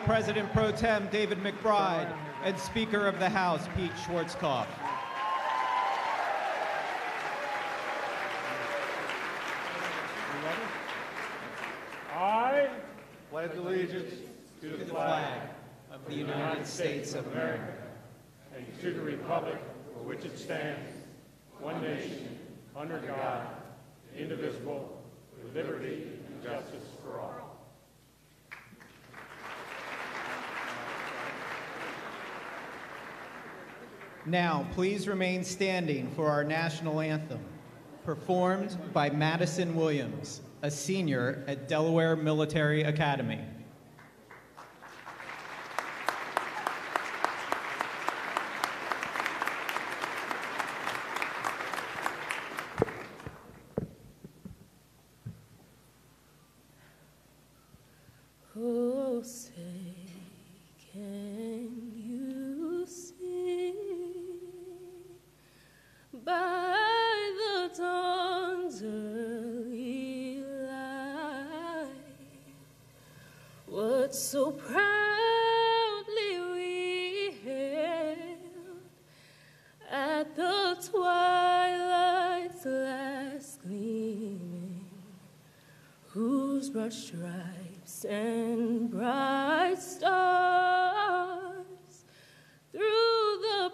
President Pro Tem David McBride and Speaker of the House Pete Schwarzkopf. I pledge allegiance to the flag of the United States of America and to the republic for which it stands, one nation, under God, indivisible, with liberty and justice for all. Now, please remain standing for our national anthem, performed by Madison Williams, a senior at Delaware Military Academy. Oh, say, can you see by the dawn's early light what so proudly we hailed at the twilight's last gleaming, whose broad stripes and bright stars through the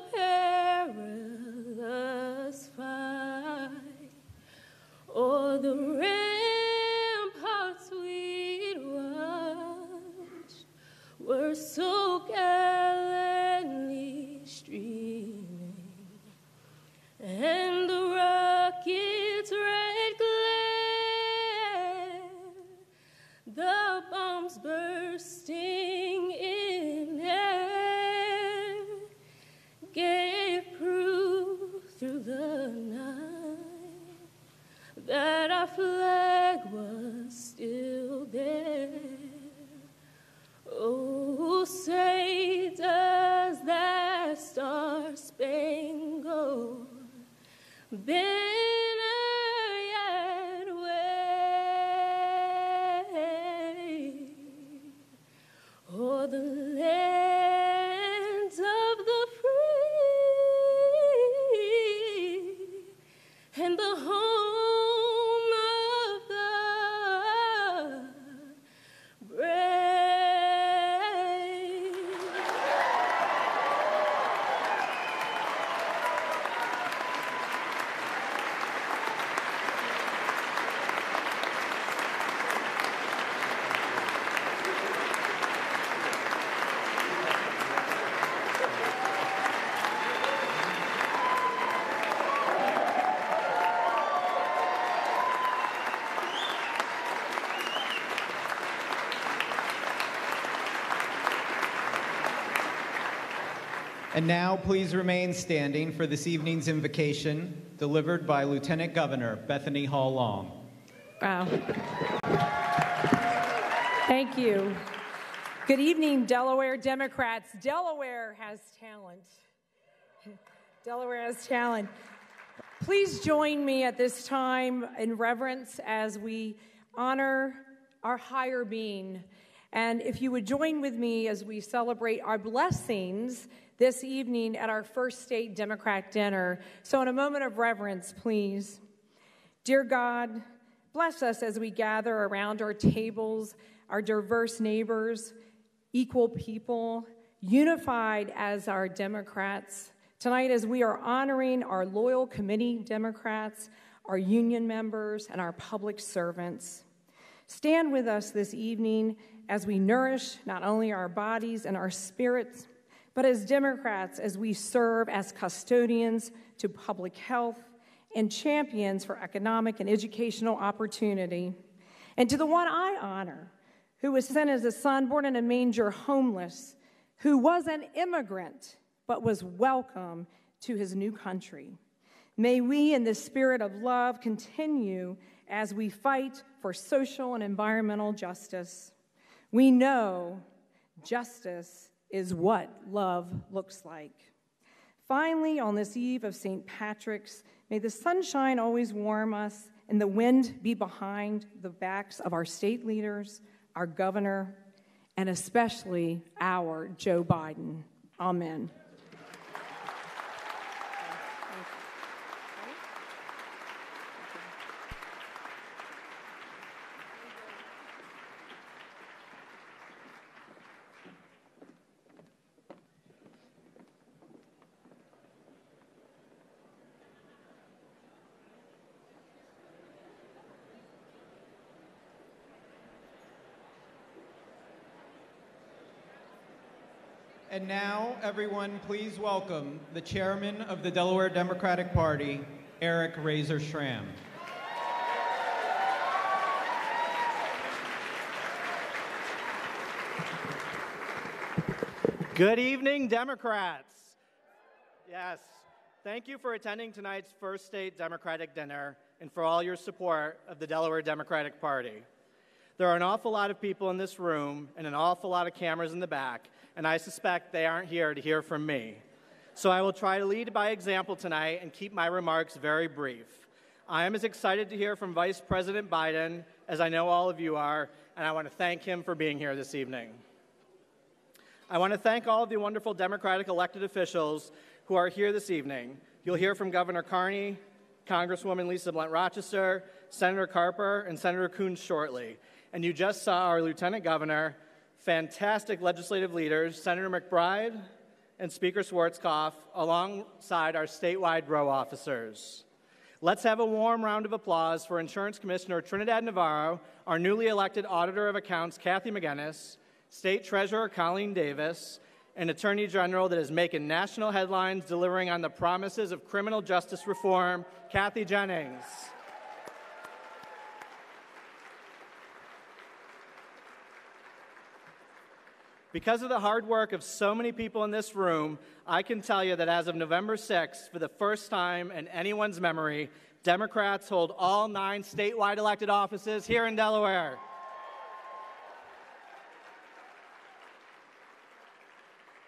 perilous fight o'er the ramparts we'd watched were so gallantly streaming, and the rocket's red glare, the bombs bursting in air, gave proof through the night that our flag was still there. Oh, say does that star-spangled banner yet wave o'er the lands of the free and the home of the brave? And now, please remain standing for this evening's invocation, delivered by Lieutenant Governor Bethany Hall Long. Wow. Thank you. Good evening, Delaware Democrats. Delaware has talent. Delaware has talent. Please join me at this time in reverence as we honor our higher being. And if you would join with me as we celebrate our blessings this evening at our first state Democrat dinner. So in a moment of reverence, please. Dear God, bless us as we gather around our tables, our diverse neighbors, equal people, unified as our Democrats. Tonight, as we are honoring our loyal committee Democrats, our union members, and our public servants. Stand with us this evening as we nourish not only our bodies and our spirits, but as Democrats, as we serve as custodians to public health and champions for economic and educational opportunity. And to the one I honor, who was sent as a son born in a manger, homeless, who was an immigrant, but was welcome to his new country. May we, in the spirit of love, continue as we fight for social and environmental justice. We know justice is what love looks like. Finally, on this eve of St. Patrick's, may the sunshine always warm us and the wind be behind the backs of our state leaders, our governor, and especially our Joe Biden. Amen. And now, everyone, please welcome the chairman of the Delaware Democratic Party, Eric Razor Schramm. Good evening, Democrats. Yes, thank you for attending tonight's first state Democratic dinner and for all your support of the Delaware Democratic Party. There are an awful lot of people in this room and an awful lot of cameras in the back, and I suspect they aren't here to hear from me. So I will try to lead by example tonight and keep my remarks very brief. I am as excited to hear from Vice President Biden as I know all of you are, and I want to thank him for being here this evening. I want to thank all of the wonderful Democratic elected officials who are here this evening. You'll hear from Governor Carney, Congresswoman Lisa Blunt Rochester, Senator Carper, and Senator Coons shortly. And you just saw our Lieutenant Governor, fantastic legislative leaders, Senator McBride and Speaker Schwarzkopf, alongside our statewide row officers. Let's have a warm round of applause for Insurance Commissioner Trinidad Navarro, our newly elected Auditor of Accounts, Kathy McGinnis, State Treasurer Colleen Davis, and Attorney General that is making national headlines delivering on the promises of criminal justice reform, Kathy Jennings. Because of the hard work of so many people in this room, I can tell you that as of November 6th, for the first time in anyone's memory, Democrats hold all 9 statewide elected offices here in Delaware.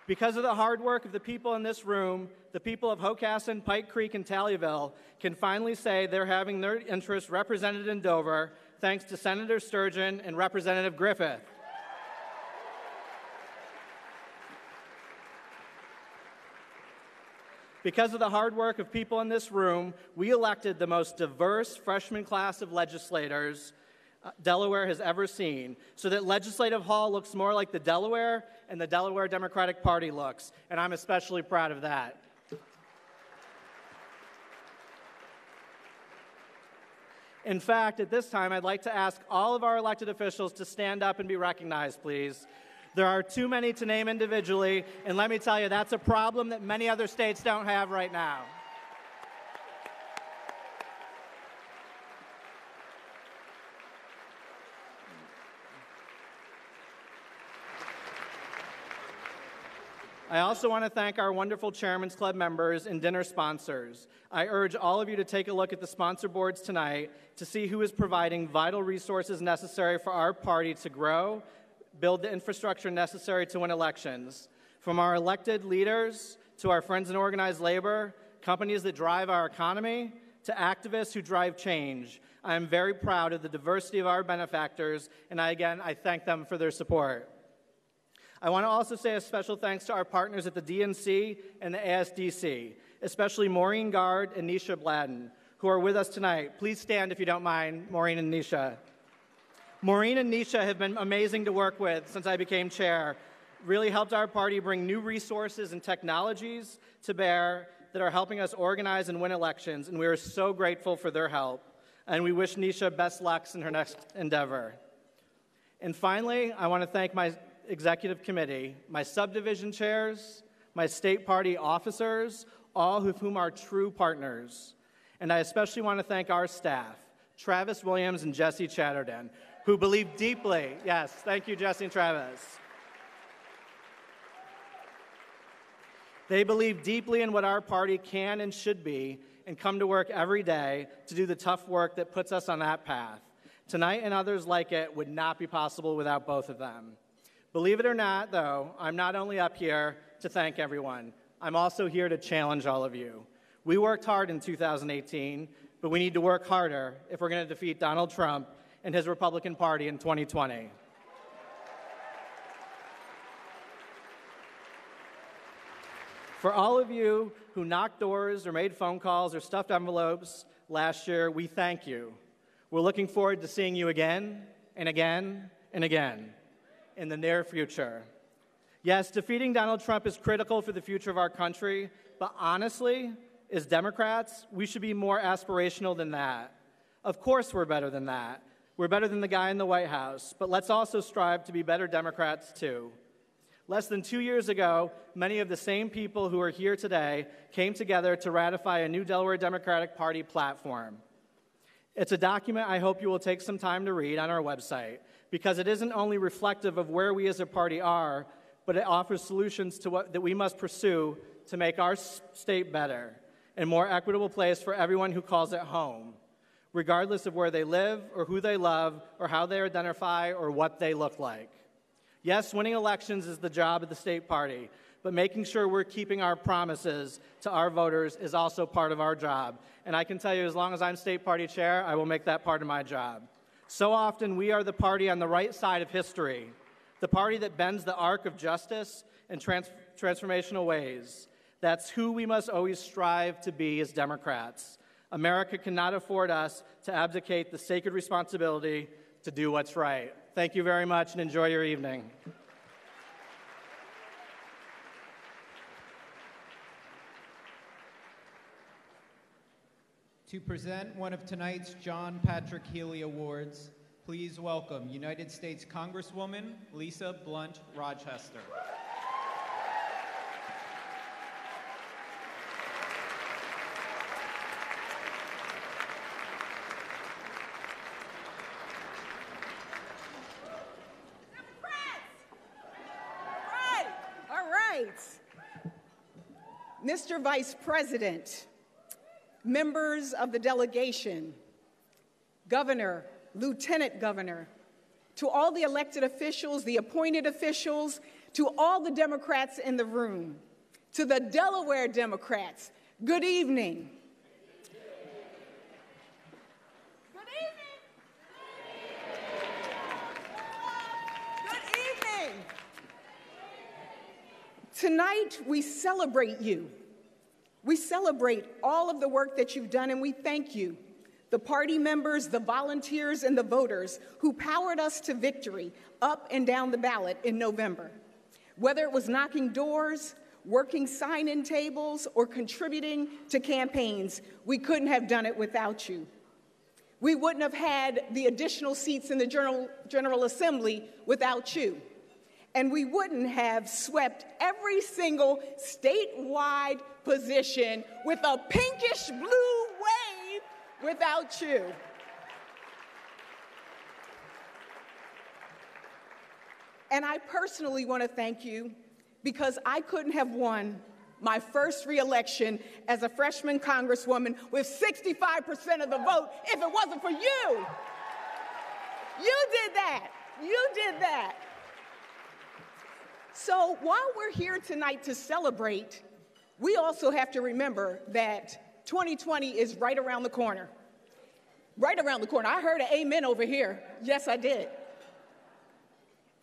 Because of the hard work of the people in this room, the people of Hocassin, Pike Creek, and Talyville can finally say they're having their interests represented in Dover, thanks to Senator Sturgeon and Representative Griffith. Because of the hard work of people in this room, we elected the most diverse freshman class of legislators Delaware has ever seen, so that Legislative Hall looks more like the Delaware and the Delaware Democratic Party looks, and I'm especially proud of that. In fact, at this time, I'd like to ask all of our elected officials to stand up and be recognized, please. There are too many to name individually, and let me tell you, that's a problem that many other states don't have right now. I also want to thank our wonderful Chairman's Club members and dinner sponsors. I urge all of you to take a look at the sponsor boards tonight to see who is providing vital resources necessary for our party to grow, build the infrastructure necessary to win elections. From our elected leaders to our friends in organized labor, companies that drive our economy, to activists who drive change, I am very proud of the diversity of our benefactors, and I thank them for their support. I want to also say a special thanks to our partners at the DNC and the ASDC, especially Maureen Gard and Nisha Bladden, who are with us tonight. Please stand if you don't mind, Maureen and Nisha. Maureen and Nisha have been amazing to work with since I became chair. Really helped our party bring new resources and technologies to bear that are helping us organize and win elections, and we are so grateful for their help. And we wish Nisha best luck in her next endeavor. And finally, I want to thank my executive committee, my subdivision chairs, my state party officers, all of whom are true partners. And I especially want to thank our staff, Travis Williams and Jesse Chatterton, who believe deeply, yes, thank you, Jesse and Travis. They believe deeply in what our party can and should be and come to work every day to do the tough work that puts us on that path. Tonight and others like it would not be possible without both of them. Believe it or not, though, I'm not only up here to thank everyone, I'm also here to challenge all of you. We worked hard in 2018, but we need to work harder if we're going to defeat Donald Trump and his Republican Party in 2020. For all of you who knocked doors or made phone calls or stuffed envelopes last year, we thank you. We're looking forward to seeing you again and again and again in the near future. Yes, defeating Donald Trump is critical for the future of our country, but honestly, as Democrats, we should be more aspirational than that. Of course we're better than that. We're better than the guy in the White House, but let's also strive to be better Democrats too. Less than 2 years ago, many of the same people who are here today came together to ratify a new Delaware Democratic Party platform. It's a document I hope you will take some time to read on our website, because it isn't only reflective of where we as a party are, but it offers solutions to that we must pursue to make our state better and a more equitable place for everyone who calls it home, regardless of where they live or who they love or how they identify or what they look like. Yes, winning elections is the job of the state party, but making sure we're keeping our promises to our voters is also part of our job. And I can tell you, as long as I'm state party chair, I will make that part of my job. So often, we are the party on the right side of history, the party that bends the arc of justice in transformational ways. That's who we must always strive to be as Democrats. America cannot afford us to abdicate the sacred responsibility to do what's right. Thank you very much, and enjoy your evening. To present one of tonight's John Patrick Healy Awards, please welcome United States Congresswoman Lisa Blunt Rochester. Mr. Vice President, members of the delegation, Governor, Lieutenant Governor, to all the elected officials, the appointed officials, to all the Democrats in the room, to the Delaware Democrats, good evening. Good evening. Tonight, we celebrate you. We celebrate all of the work that you've done, and we thank you, the party members, the volunteers, and the voters who powered us to victory up and down the ballot in November. Whether it was knocking doors, working sign-in tables, or contributing to campaigns, we couldn't have done it without you. We wouldn't have had the additional seats in the General Assembly without you. And we wouldn't have swept every single statewide position with a pinkish blue wave without you. And I personally want to thank you because I couldn't have won my first reelection as a freshman congresswoman with 65% of the vote if it wasn't for you. You did that. You did that. So while we're here tonight to celebrate, we also have to remember that 2020 is right around the corner. Right around the corner. I heard an amen over here. Yes, I did.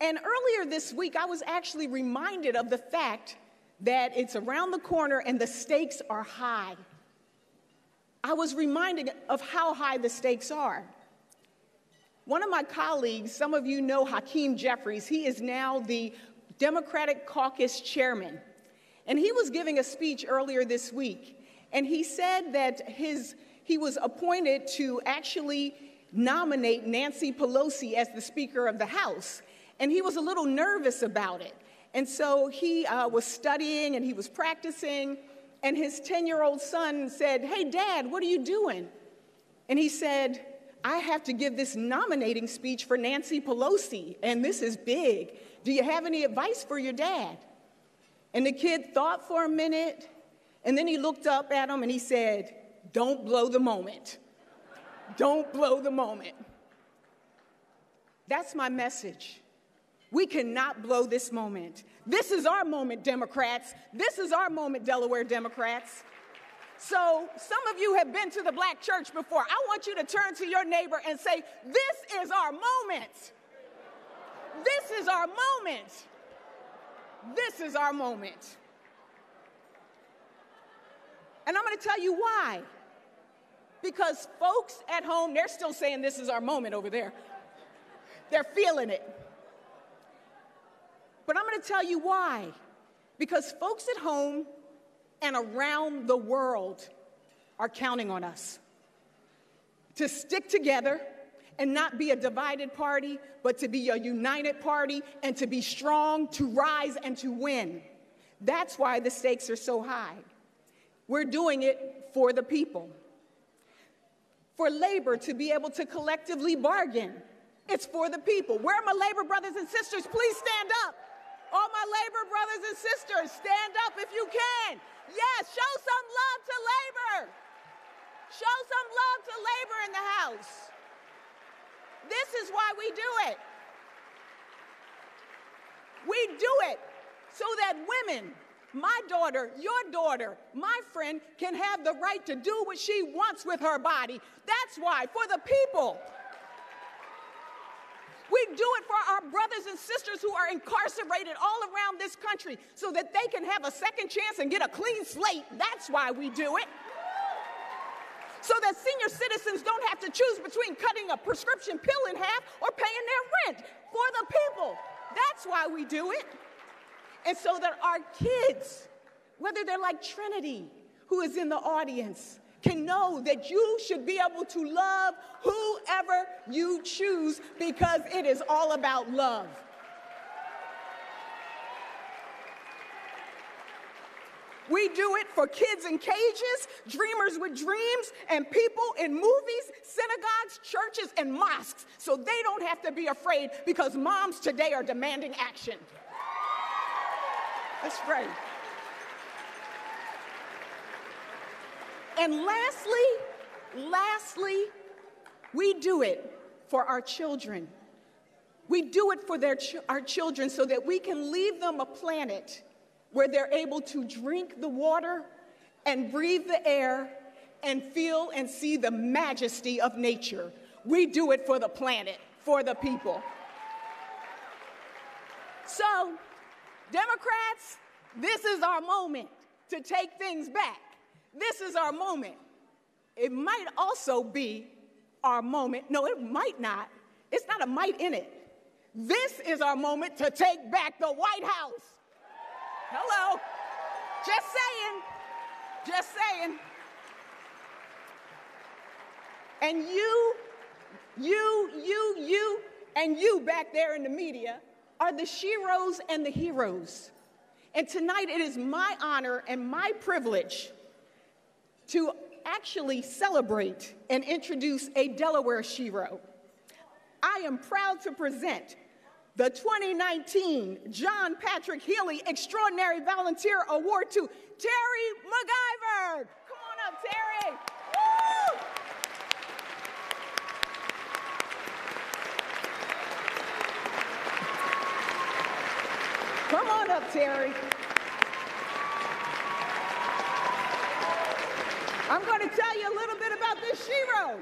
And earlier this week, I was actually reminded of the fact that it's around the corner and the stakes are high. I was reminded of how high the stakes are. One of my colleagues, some of you know Hakeem Jeffries, he is now the Democratic Caucus chairman. And he was giving a speech earlier this week, and he said that he was appointed to actually nominate Nancy Pelosi as the Speaker of the House, and he was a little nervous about it. And so he was studying and he was practicing, and his 10-year-old son said, "Hey, Dad, what are you doing?" And he said, "I have to give this nominating speech for Nancy Pelosi, and this is big. Do you have any advice for your dad?" And the kid thought for a minute, and then he looked up at him and he said, "Don't blow the moment. Don't blow the moment." That's my message. We cannot blow this moment. This is our moment, Democrats. This is our moment, Delaware Democrats. So some of you have been to the black church before. I want you to turn to your neighbor and say, "This is our moment. This is our moment. This is our moment." And I'm going to tell you why. Because folks at home, they're still saying this is our moment over there. They're feeling it. But I'm going to tell you why. Because folks at home and around the world are counting on us to stick together and not be a divided party, but to be a united party and to be strong, to rise and to win. That's why the stakes are so high. We're doing it for the people. For labor to be able to collectively bargain. It's for the people. Where are my labor brothers and sisters? Please stand up. All my labor brothers and sisters, stand up if you can. Yes, show some love to labor. Show some love to labor in the house. This is why we do it. We do it so that women, my daughter, your daughter, my friend, can have the right to do what she wants with her body. That's why, for the people. We do it for our brothers and sisters who are incarcerated all around this country so that they can have a second chance and get a clean slate. That's why we do it. So that senior citizens don't have to choose between cutting a prescription pill in half or paying their rent. For the people. That's why we do it. And so that our kids, whether they're like Trinity, who is in the audience, can know that you should be able to love whoever you choose because it is all about love. We do it for kids in cages, dreamers with dreams, and people in movies, synagogues, churches, and mosques, so they don't have to be afraid because moms today are demanding action. Let's pray. And lastly, we do it for our children. We do it for our children so that we can leave them a planet where they're able to drink the water and breathe the air and feel and see the majesty of nature. We do it for the planet, for the people. So, Democrats, this is our moment to take things back. This is our moment. It might also be our moment. No, it might not. It's not a might in it. This is our moment to take back the White House. Hello. Just saying. Just saying. And you back there in the media are the sheroes and the heroes. And tonight it is my honor and my privilege to actually celebrate and introduce a Delaware shero. I am proud to present the 2019 John Patrick Healy Extraordinary Volunteer Award to Terry MacGyver. Come on up, Terry. Woo! Come on up, Terry. I'm going to tell you a little bit about this shero.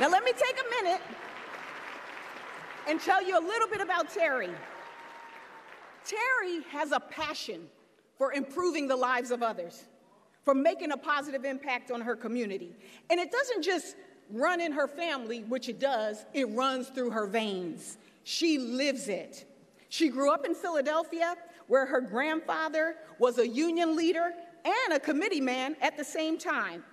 Now let me take a minute and tell you a little bit about Terry. Terry has a passion for improving the lives of others, for making a positive impact on her community. And it doesn't just run in her family, which it does, it runs through her veins. She lives it. She grew up in Philadelphia, where her grandfather was a union leader and a committee man at the same time.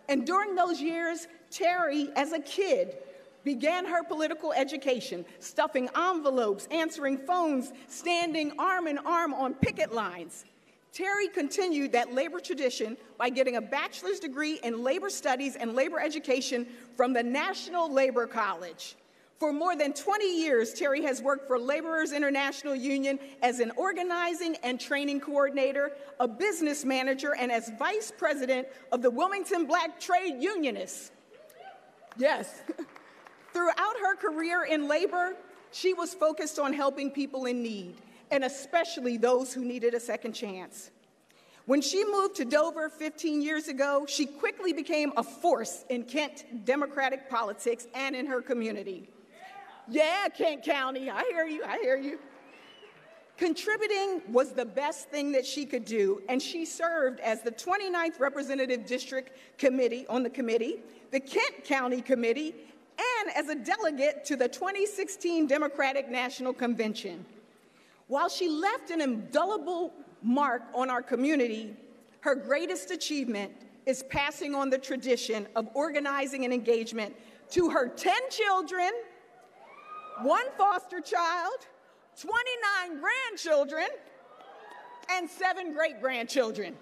And during those years, Terry, as a kid, began her political education, stuffing envelopes, answering phones, standing arm in arm on picket lines. Terry continued that labor tradition by getting a bachelor's degree in labor studies and labor education from the National Labor College. For more than 20 years, Terry has worked for Laborers International Union as an organizing and training coordinator, a business manager, and as vice president of the Wilmington Black Trade Unionists. Yes. Throughout her career in labor, she was focused on helping people in need, and especially those who needed a second chance. When she moved to Dover 15 years ago, she quickly became a force in Kent Democratic politics and in her community. Yeah, Kent County, I hear you, I hear you. Contributing was the best thing that she could do, and she served as the 29th Representative District Committee on the committee, the Kent County Committee, and as a delegate to the 2016 Democratic National Convention. While she left an indelible mark on our community, her greatest achievement is passing on the tradition of organizing and engagement to her 10 children, 1 foster child, 29 grandchildren, and 7 great-grandchildren.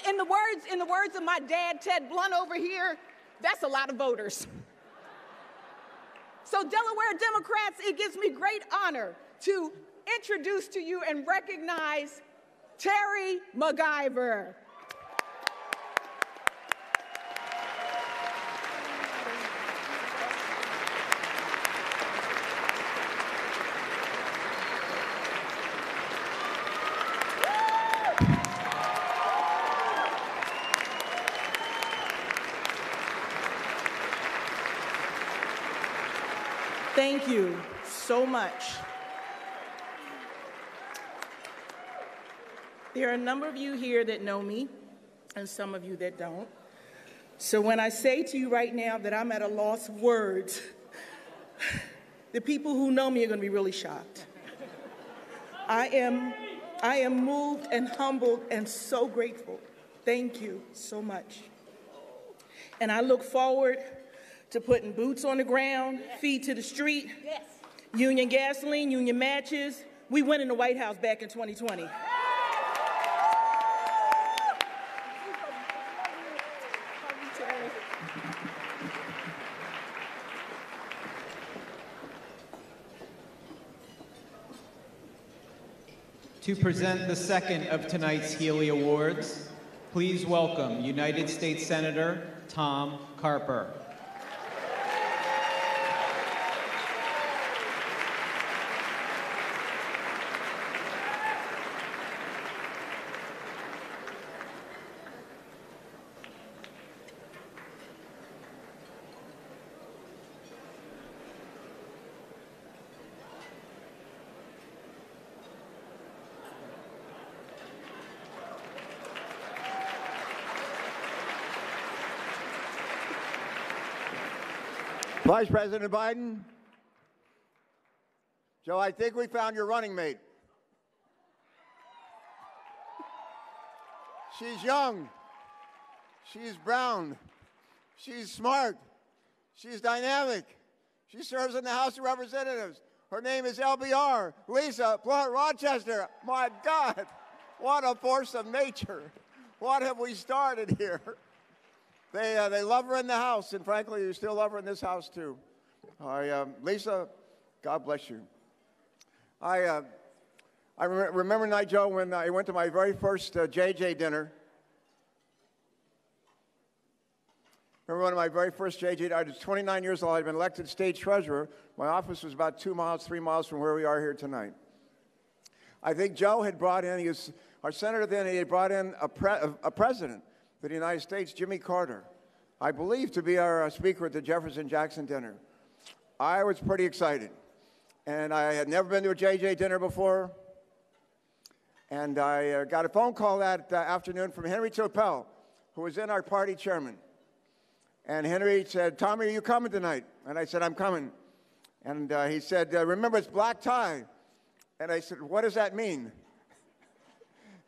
In the words of my dad, Ted Blunt over here, that's a lot of voters. So Delaware Democrats, it gives me great honor to introduce to you and recognize Terry MacGyver. Thank you so much. There are a number of you here that know me, and some of you that don't. So when I say to you right now that I'm at a loss of words, the people who know me are going to be really shocked. I am moved and humbled and so grateful. Thank you so much. And I look forward to putting boots on the ground, feet to the street, union gasoline, union matches. We went in the White House back in 2020. To present the second of tonight's Healy Awards, please welcome United States Senator Tom Carper. Vice President Biden, Joe, I think we found your running mate. She's young, she's brown, she's smart, she's dynamic. She serves in the House of Representatives. Her name is LBR, Lisa Blunt Rochester. My God, what a force of nature. What have we started here? They love her in the House, and frankly, you still love her in this House, too. Lisa, God bless you. I remember tonight, Joe, when I went to my very first JJ dinner. Remember one of my very first JJ, I was 29 years old. I'd been elected state treasurer. My office was about 2 miles, 3 miles from where we are here tonight. I think Joe had brought in, he was our senator then, he had brought in a president for the United States, Jimmy Carter, I believe to be our speaker at the Jefferson-Jackson dinner. I was pretty excited. And I had never been to a JJ dinner before. And I got a phone call that afternoon from Henry Topel, who was then our party chairman. And Henry said, "Tommy, are you coming tonight?" And I said, "I'm coming." And he said, "Remember, it's black tie." And I said, "What does that mean?"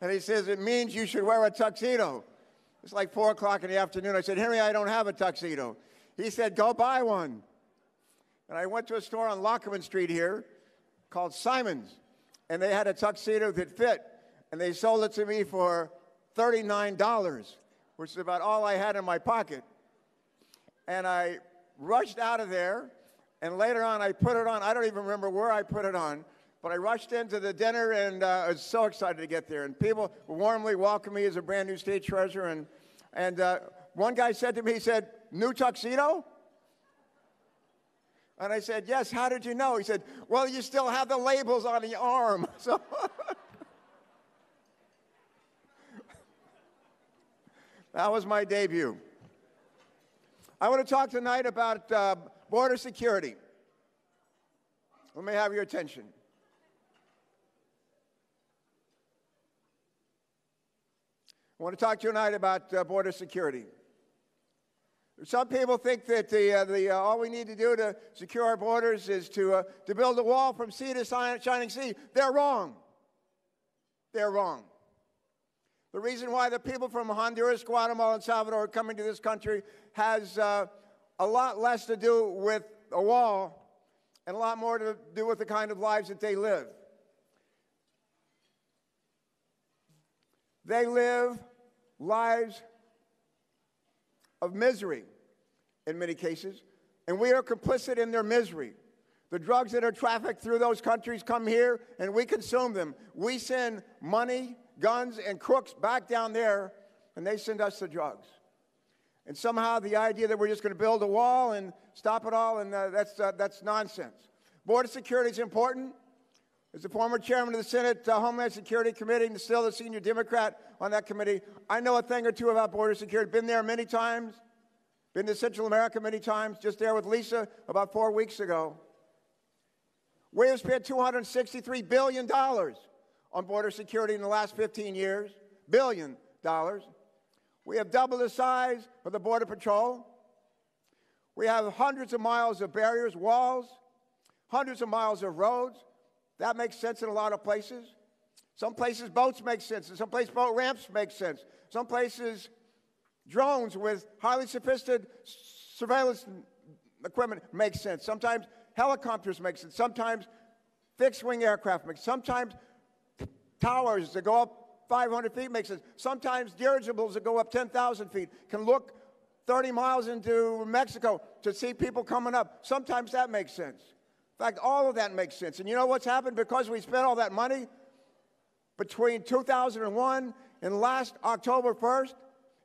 And he says, "It means you should wear a tuxedo." It's like 4 o'clock in the afternoon. I said, "Henry, I don't have a tuxedo." He said, "Go buy one." And I went to a store on Lockman Street here called Simon's, and they had a tuxedo that fit, and they sold it to me for $39, which is about all I had in my pocket. And I rushed out of there, and later on I put it on. I don't even remember where I put it on, but I rushed into the dinner, and I was so excited to get there. And people warmly welcomed me as a brand new state treasurer. And one guy said to me, he said, "New tuxedo?" And I said, "Yes, how did you know?" He said, "Well, you still have the labels on the arm." So That was my debut. I want to talk tonight about border security. Let me have your attention. I want to talk to you tonight about border security. Some people think that all we need to do to secure our borders is to build a wall from sea to shining sea. They're wrong. They're wrong. The reason why the people from Honduras, Guatemala, and Salvador are coming to this country has a lot less to do with a wall and a lot more to do with the kind of lives that they live. They live lives of misery in many cases, and we are complicit in their misery. The drugs that are trafficked through those countries come here, and we consume them. We send money, guns, and crooks back down there, and they send us the drugs. And somehow the idea that we're just going to build a wall and stop it all, and that's nonsense. Border security is important. As the former chairman of the Senate Homeland Security Committee and still the senior Democrat on that committee, I know a thing or two about border security. Been there many times. Been to Central America many times. Just there with Lisa about 4 weeks ago. We have spent $263 billion on border security in the last 15 years. $billion. We have doubled the size of the Border Patrol. We have hundreds of miles of barriers, walls, hundreds of miles of roads. That makes sense in a lot of places. Some places boats make sense. In some places boat ramps make sense. Some places drones with highly sophisticated surveillance equipment make sense. Sometimes helicopters make sense. Sometimes fixed-wing aircraft make sense. Sometimes towers that go up 500 feet make sense. Sometimes dirigibles that go up 10,000 feet can look 30 miles into Mexico to see people coming up. Sometimes that makes sense. In fact, all of that makes sense. And you know what's happened? Because we spent all that money between 2001 and last October 1st,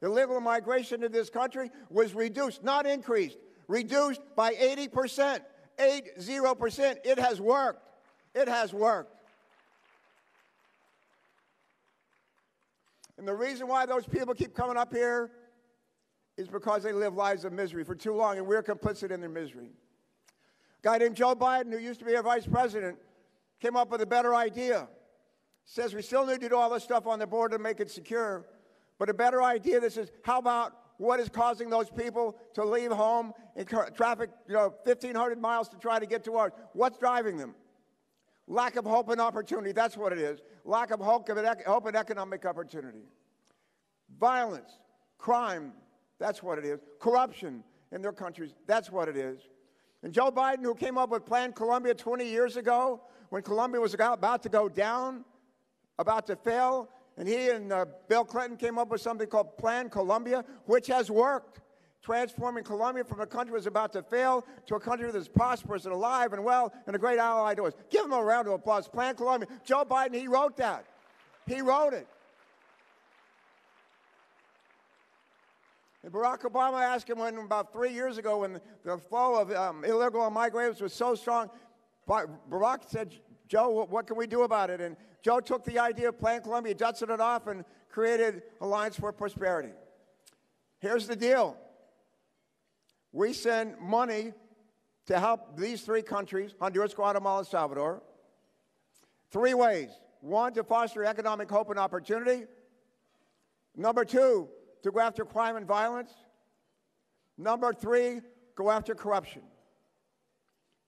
illegal migration to this country was reduced, not increased, reduced by 80%. 80%. It has worked. It has worked. And the reason why those people keep coming up here is because they live lives of misery for too long, and we're complicit in their misery. A guy named Joe Biden, who used to be our vice president, came up with a better idea. Says we still need to do all this stuff on the border to make it secure, but a better idea that says, how about what is causing those people to leave home and traffic 1,500 miles to try to get to ours? What's driving them? Lack of hope and opportunity, that's what it is. Lack of hope and economic opportunity. Violence, crime, that's what it is. Corruption in their countries, that's what it is. And Joe Biden, who came up with Plan Colombia 20 years ago, when Colombia was about to go down, about to fail, and he and Bill Clinton came up with something called Plan Colombia, which has worked, transforming Colombia from a country that was about to fail to a country that's prosperous and alive and well and a great ally to us. Give him a round of applause. Plan Colombia. Joe Biden, he wrote that. He wrote it. And Barack Obama asked him about 3 years ago when the flow of illegal migrants was so strong, Barack said, Joe, what can we do about it? And Joe took the idea of Plan Colombia, dusted it off, and created Alliance for Prosperity. Here's the deal. We send money to help these three countries, Honduras, Guatemala, and Salvador, 3 ways. 1, to foster economic hope and opportunity. Number 2, to go after crime and violence. Number 3, go after corruption.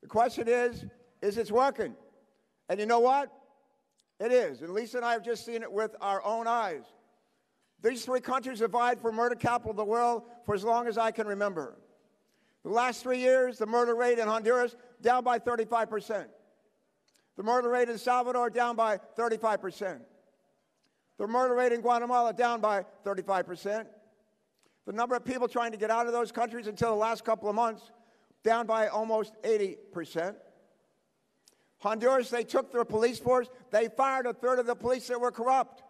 The question is it's working? And you know what? It is. And Lisa and I have just seen it with our own eyes. These 3 countries have vied for murder capital of the world for as long as I can remember. The last 3 years, the murder rate in Honduras down by 35%. The murder rate in Salvador down by 35%. The murder rate in Guatemala down by 35%. The number of people trying to get out of those countries until the last couple of months down by almost 80%. Honduras, they took their police force. They fired 1/3 of the police that were corrupt.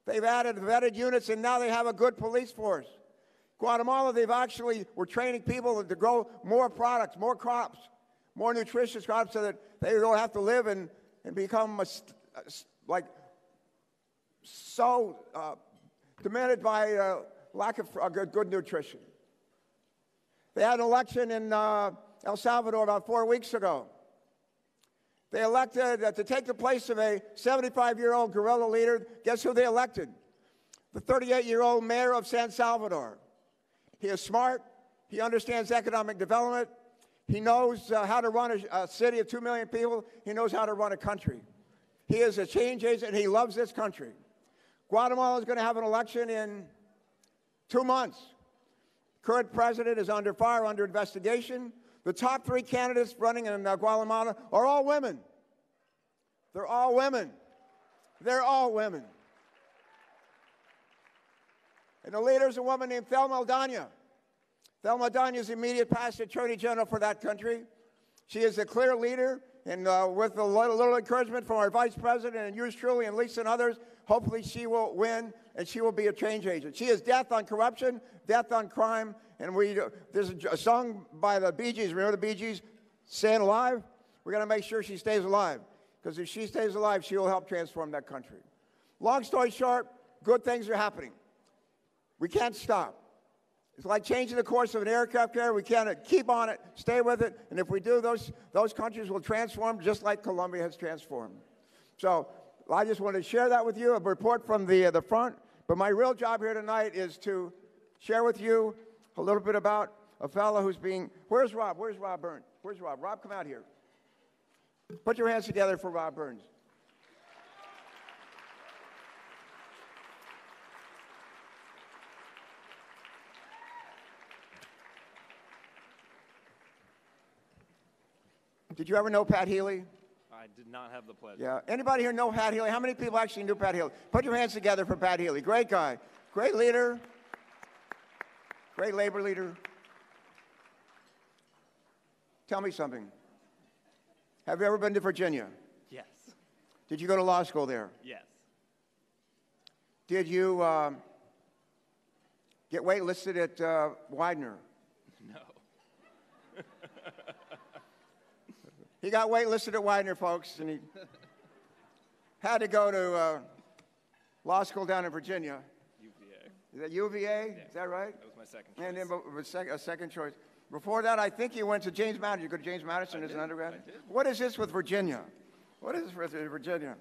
They've added vetted units, and now they have a good police force. Guatemala, they've actually were training people to grow more products, more crops, more nutritious crops so that they don't have to live and become demented by lack of good nutrition. They had an election in El Salvador about 4 weeks ago. They elected to take the place of a 75-year-old guerrilla leader. Guess who they elected? The 38-year-old mayor of San Salvador. He is smart. He understands economic development. He knows how to run a city of 2 million people. He knows how to run a country. He is a change agent, and he loves this country. Guatemala is going to have an election in 2 months. Current president is under fire, under investigation. The top 3 candidates running in Guatemala are all women. They're all women. They're all women. And the leader is a woman named Thelma Aldana. Thelma Aldana is the immediate past attorney general for that country. She is a clear leader, and with a little encouragement from our vice president and yours truly and Lisa and others, hopefully she will win and she will be a change agent. She is death on corruption, death on crime, and there's a song by the Bee Gees. Remember the Bee Gees? Staying alive? We're going to make sure she stays alive, because if she stays alive, she will help transform that country. Long story short, good things are happening. We can't stop. It's like changing the course of an aircraft carrier. We can't keep on it, stay with it, and if we do, those countries will transform just like Colombia has transformed. So I just wanted to share that with you, a report from the front. But my real job here tonight is to share with you a little bit about a fellow who's being... Where's Rob? Where's Rob Burns? Where's Rob? Rob, come out here. Put your hands together for Rob Burns. Did you ever know Pat Healy? I did not have the pleasure. Yeah. Anybody here know Pat Healy? How many people actually knew Pat Healy? Put your hands together for Pat Healy. Great guy. Great leader. Great labor leader. Tell me something. Have you ever been to Virginia? Yes. Did you go to law school there? Yes. Did you get waitlisted at Widener? No. He got waitlisted at Widener, folks, and he had to go to law school down in Virginia. UVA. Is that UVA? Yeah. Is that right? That was my second choice. And then a second choice. Before that, I think you went to James Madison. You go to James Madison as an undergrad? I did. What is this with Virginia? What is this with Virginia?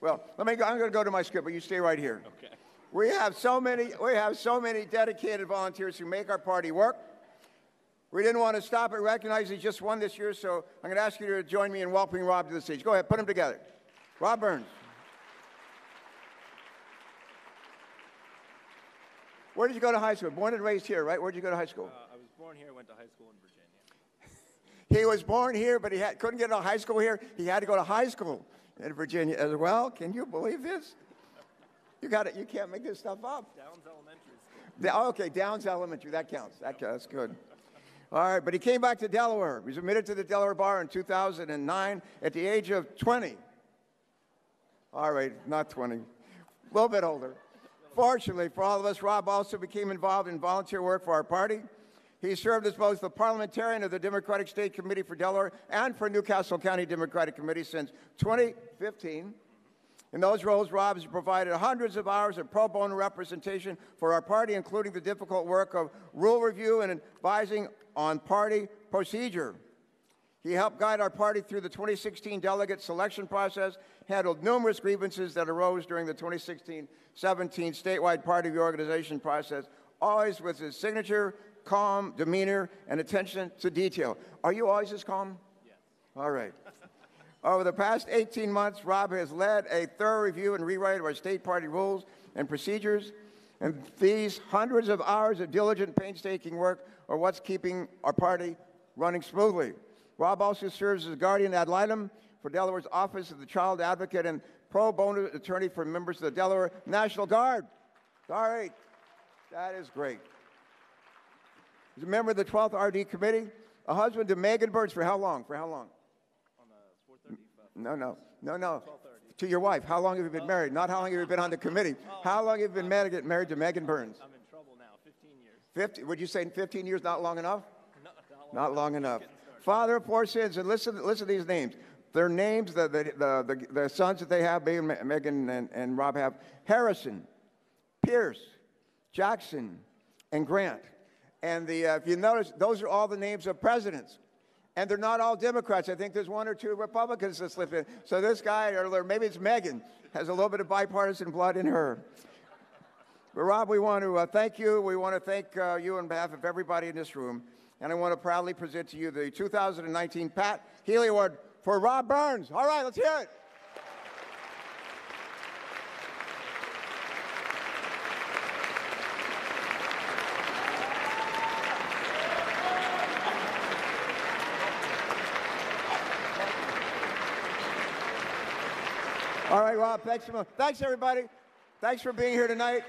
Well, I'm going to go to my script, but you stay right here. Okay. We have so many dedicated volunteers who make our party work. We didn't want to stop at recognizing just one this year, so I'm going to ask you to join me in welcoming Rob to the stage. Go ahead, put them together. Rob Burns. Where did you go to high school? Born and raised here, right? Where did you go to high school? I was born here, went to high school in Virginia. He was born here, but he couldn't get into high school here. He had to go to high school in Virginia as well. Can you believe this? You can't make this stuff up. Downs Elementary School. Okay, Downs Elementary. That counts. That's good. All right, but he came back to Delaware. He was admitted to the Delaware Bar in 2009 at the age of 20. All right, not 20. A little bit older. Fortunately for all of us, Rob also became involved in volunteer work for our party. He served as both the parliamentarian of the Democratic State Committee for Delaware and for Newcastle County Democratic Committee since 2015. In those roles, Rob has provided hundreds of hours of pro bono representation for our party, including the difficult work of rule review and advising on party procedure. He helped guide our party through the 2016 delegate selection process, handled numerous grievances that arose during the 2016-17 statewide party reorganization process, always with his signature, calm demeanor, and attention to detail. Are you always this calm? Yes. All right. Over the past 18 months, Rob has led a thorough review and rewrite of our state party rules and procedures, and these hundreds of hours of diligent, painstaking work are what's keeping our party running smoothly. Rob also serves as guardian ad litem for Delaware's Office of the Child Advocate and pro bono attorney for members of the Delaware National Guard. All right, that is great. He's a member of the 12th RD Committee, a husband to Megan Burns for how long? For how long? No. To your wife. How long have you been married? Not how long have you been on the committee. How long have you been married to Megan Burns? I'm in trouble now. 15 years. 50? Would you say 15 years not long enough? No, not long enough. Father of 4 sons, and listen to these names. Their names, the sons that they have, Megan and Rob have: Harrison, Pierce, Jackson, and Grant. And if you notice, those are all the names of presidents. And they're not all Democrats. I think there's one or two Republicans that slipped in. So this guy, or maybe it's Megan, has a little bit of bipartisan blood in her. But Rob, we want to thank you. We want to thank you on behalf of everybody in this room. And I want to proudly present to you the 2019 Pat Healy Award for Rob Burns. All right, let's hear it. All right, Rob, thanks so much. Thanks, everybody. Thanks for being here tonight.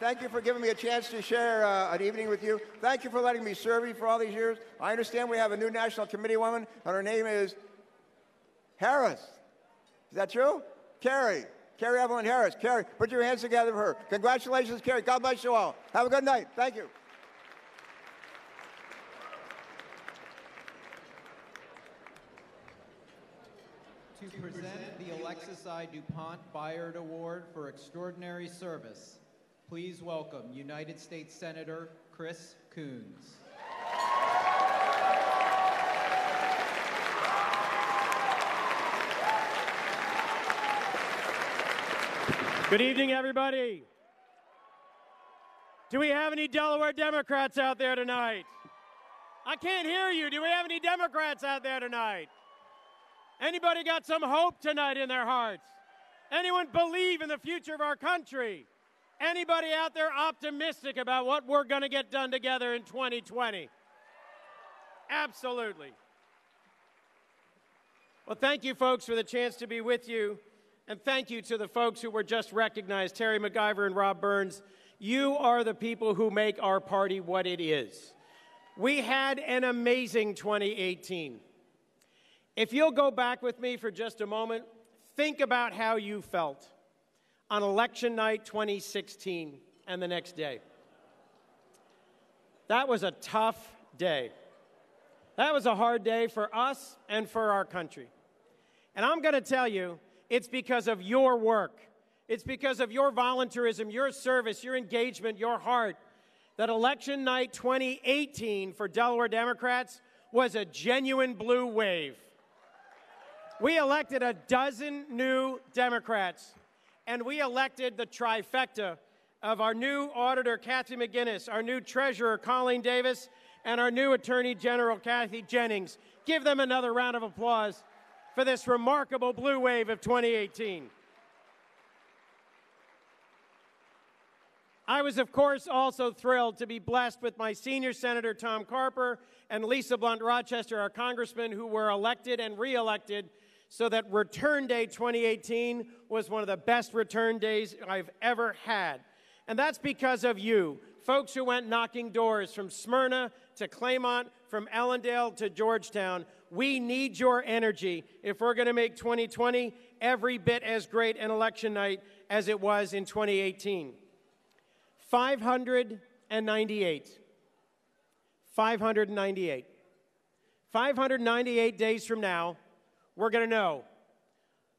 Thank you for giving me a chance to share an evening with you. Thank you for letting me serve you for all these years. I understand we have a new National Committee woman, and her name is Harris. Is that true? Carrie Evelyn Harris. Carrie, put your hands together for her. Congratulations, Carrie. God bless you all. Have a good night. Thank you. To present the Alexis I. DuPont Bayard Award for Extraordinary Service, please welcome United States Senator Chris Coons. Good evening, everybody. Do we have any Delaware Democrats out there tonight? I can't hear you. Do we have any Democrats out there tonight? Anybody got some hope tonight in their hearts? Anyone believe in the future of our country? Anybody out there optimistic about what we're going to get done together in 2020? Absolutely. Well, thank you, folks, for the chance to be with you. And thank you to the folks who were just recognized, Terry McIver and Rob Burns. You are the people who make our party what it is. We had an amazing 2018. If you'll go back with me for just a moment, think about how you felt on election night 2016 and the next day. That was a tough day. That was a hard day for us and for our country. And I'm going to tell you, it's because of your work. It's because of your volunteerism, your service, your engagement, your heart, that election night 2018 for Delaware Democrats was a genuine blue wave. We elected a dozen new Democrats, and we elected the trifecta of our new auditor, Kathy McGinnis, our new treasurer, Colleen Davis, and our new Attorney General, Kathy Jennings. Give them another round of applause for this remarkable blue wave of 2018. I was, of course, also thrilled to be blessed with my senior Senator Tom Carper and Lisa Blunt Rochester, our congressman, who were elected and re-elected, so that Return Day 2018 was one of the best return days I've ever had. And that's because of you, folks who went knocking doors from Smyrna to Claymont, from Ellendale to Georgetown. We need your energy if we're going to make 2020 every bit as great an election night as it was in 2018. 598. 598. 598 days from now, we're going to know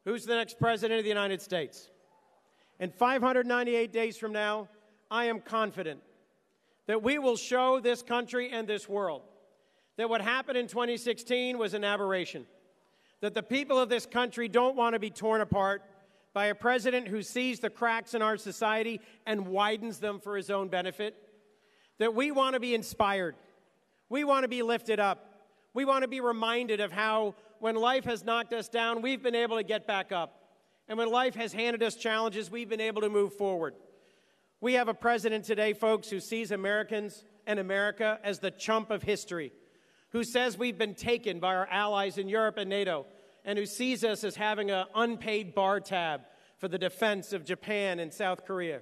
who's the next president of the United States. And 598 days from now, I am confident that we will show this country and this world that what happened in 2016 was an aberration, that the people of this country don't want to be torn apart by a president who sees the cracks in our society and widens them for his own benefit, that we want to be inspired, we want to be lifted up, we want to be reminded of how when life has knocked us down, we've been able to get back up, and when life has handed us challenges, we've been able to move forward. We have a president today, folks, who sees Americans and America as the chump of history, who says we've been taken by our allies in Europe and NATO, and who sees us as having an unpaid bar tab for the defense of Japan and South Korea.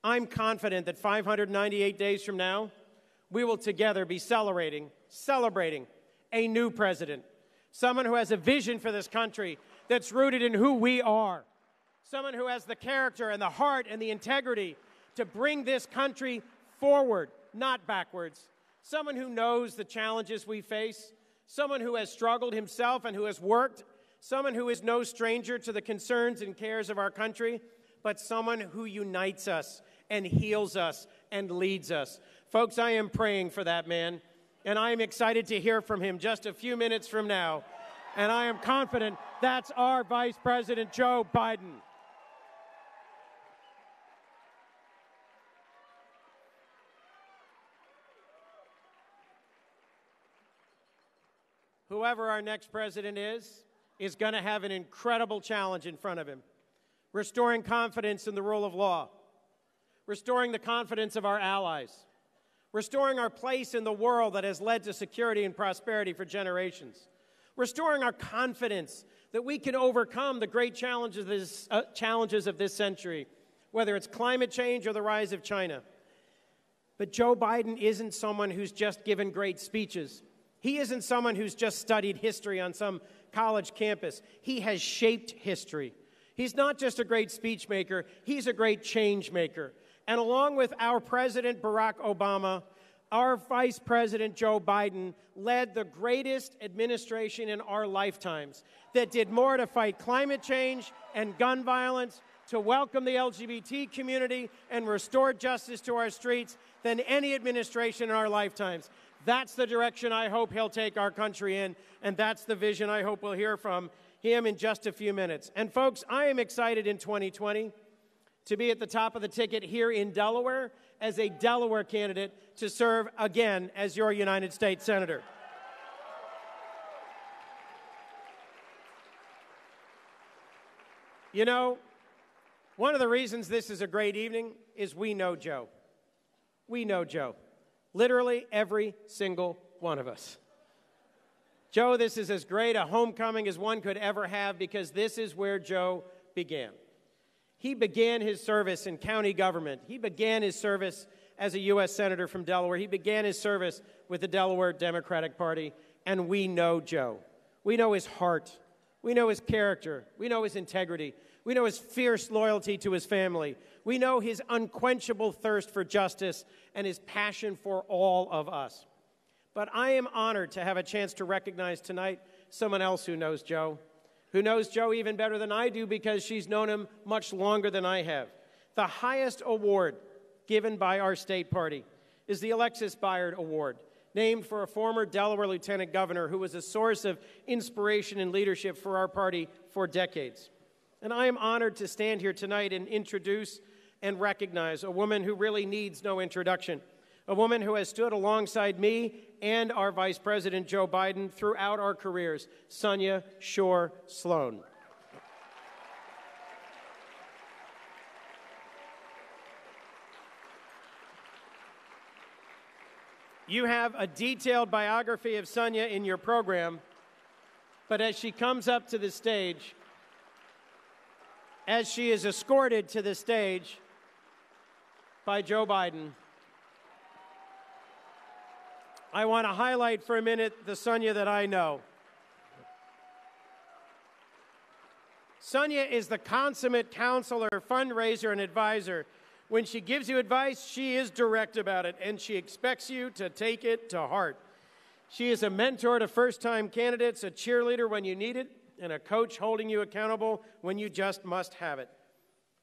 I'm confident that 598 days from now, we will together be celebrating a new president, someone who has a vision for this country that's rooted in who we are, someone who has the character and the heart and the integrity to bring this country forward, not backwards, someone who knows the challenges we face, someone who has struggled himself and who has worked, someone who is no stranger to the concerns and cares of our country, but someone who unites us and heals us and leads us. Folks, I am praying for that man, and I am excited to hear from him just a few minutes from now. And I am confident that's our Vice President, Joe Biden. Whoever our next president is going to have an incredible challenge in front of him. Restoring confidence in the rule of law, restoring the confidence of our allies, restoring our place in the world that has led to security and prosperity for generations, restoring our confidence that we can overcome the great challenges of this century, whether it's climate change or the rise of China. But Joe Biden isn't someone who's just given great speeches. He isn't someone who's just studied history on some college campus. He has shaped history. He's not just a great speech maker, he's a great change maker. And along with our President Barack Obama, our Vice President Joe Biden led the greatest administration in our lifetimes that did more to fight climate change and gun violence, to welcome the LGBT community and restore justice to our streets than any administration in our lifetimes. That's the direction I hope he'll take our country in, and that's the vision I hope we'll hear from him in just a few minutes. And folks, I am excited in 2020 to be at the top of the ticket here in Delaware as a Delaware candidate to serve again as your United States Senator. You know, one of the reasons this is a great evening is we know Joe. We know Joe. Literally every single one of us. Joe, this is as great a homecoming as one could ever have because this is where Joe began. He began his service in county government. He began his service as a U.S. Senator from Delaware. He began his service with the Delaware Democratic Party, and we know Joe. We know his heart. We know his character. We know his integrity. We know his fierce loyalty to his family. We know his unquenchable thirst for justice and his passion for all of us. But I am honored to have a chance to recognize tonight someone else who knows Joe even better than I do because she's known him much longer than I have. The highest award given by our state party is the Alexis Byard Award, named for a former Delaware lieutenant governor who was a source of inspiration and leadership for our party for decades. And I am honored to stand here tonight and introduce and recognize a woman who really needs no introduction, a woman who has stood alongside me and our Vice President Joe Biden throughout our careers, Sonia Shore Sloan. You have a detailed biography of Sonia in your program, but as she comes up to the stage, as she is escorted to the stage by Joe Biden, I want to highlight for a minute the Sonia that I know. Sonia is the consummate counselor, fundraiser, and advisor. When she gives you advice, she is direct about it, and she expects you to take it to heart. She is a mentor to first-time candidates, a cheerleader when you need it, and a coach holding you accountable when you just must have it.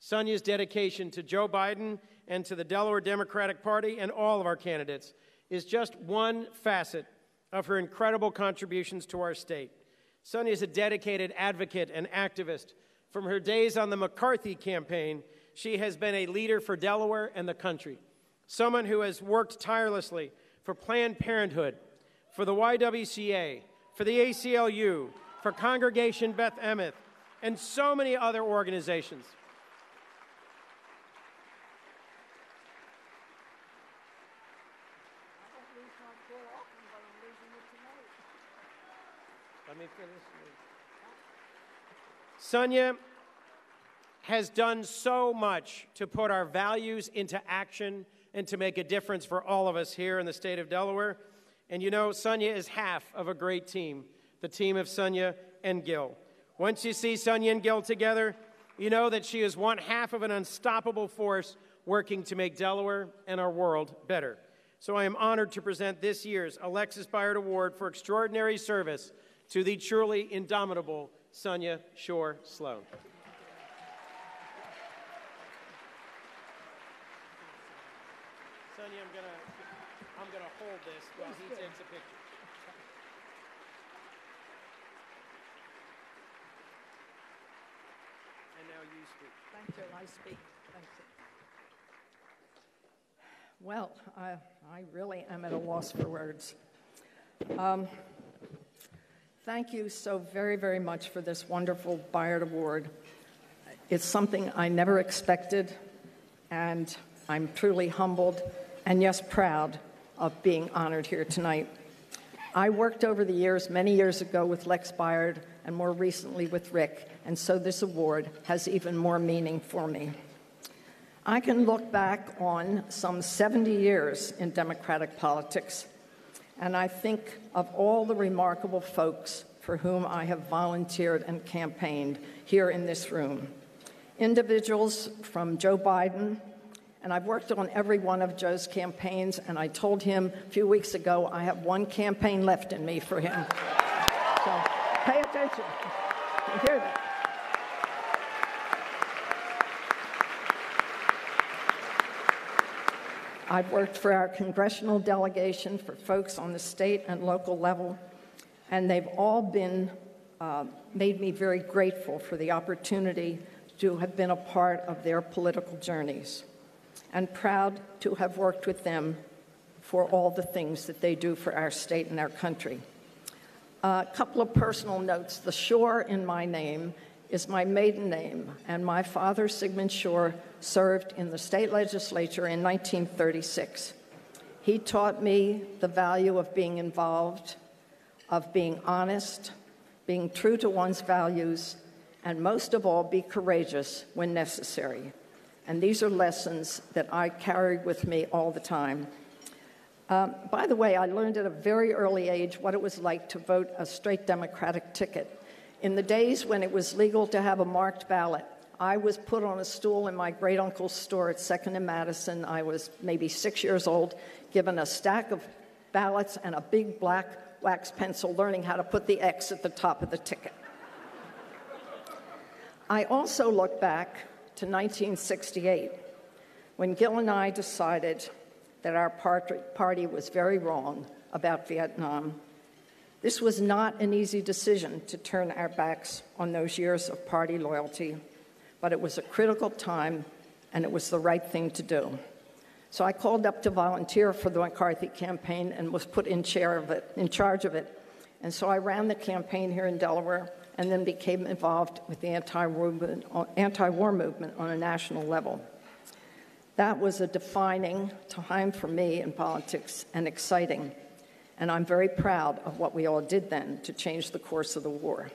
Sonia's dedication to Joe Biden and to the Delaware Democratic Party and all of our candidates is just one facet of her incredible contributions to our state. Sonia is a dedicated advocate and activist. From her days on the McCarthy campaign, she has been a leader for Delaware and the country, someone who has worked tirelessly for Planned Parenthood, for the YWCA, for the ACLU, for Congregation Beth Emeth, and so many other organizations. Let me finish. Sonia has done so much to put our values into action and to make a difference for all of us here in the state of Delaware. And you know, Sonia is half of a great team, the team of Sonia and Gil. Once you see Sonia and Gil together, you know that she is one half of an unstoppable force working to make Delaware and our world better. So I am honored to present this year's Alexis Byard Award for Extraordinary Service to the truly indomitable Sonia Shore Sloan. Sonia, I'm gonna hold this while he takes a picture. And now you speak. Thank you. I speak. Thank you. Well, I really am at a loss for words. Thank you so very, very much for this wonderful Bayard Award. It's something I never expected, and I'm truly humbled and, yes, proud of being honored here tonight. I worked over the years, many years ago, with Lex Bayard and more recently with Rick, and so this award has even more meaning for me. I can look back on some 70 years in Democratic politics, and I think of all the remarkable folks for whom I have volunteered and campaigned here in this room. Individuals from Joe Biden, and I've worked on every one of Joe's campaigns, and I told him a few weeks ago I have one campaign left in me for him. So pay attention. You hear that? I've worked for our congressional delegation, for folks on the state and local level, and they've all been made me very grateful for the opportunity to have been a part of their political journeys, and proud to have worked with them for all the things that they do for our state and our country. A couple of personal notes. The Shore in my name is my maiden name, and my father, Sigmund Shore, served in the state legislature in 1936. He taught me the value of being involved, of being honest, being true to one's values, and most of all, be courageous when necessary. And these are lessons that I carry with me all the time. By the way, I learned at a very early age what it was like to vote a straight Democratic ticket. In the days when it was legal to have a marked ballot, I was put on a stool in my great-uncle's store at 2nd and Madison. I was maybe 6 years old, given a stack of ballots and a big black wax pencil, learning how to put the X at the top of the ticket. I also look back to 1968, when Gil and I decided that our party was very wrong about Vietnam. This was not an easy decision to turn our backs on those years of party loyalty, but it was a critical time, and it was the right thing to do. So I called up to volunteer for the McCarthy campaign and was put in charge of it. And so I ran the campaign here in Delaware and then became involved with the anti-war movement on a national level. That was a defining time for me in politics and exciting. And I'm very proud of what we all did then to change the course of the war.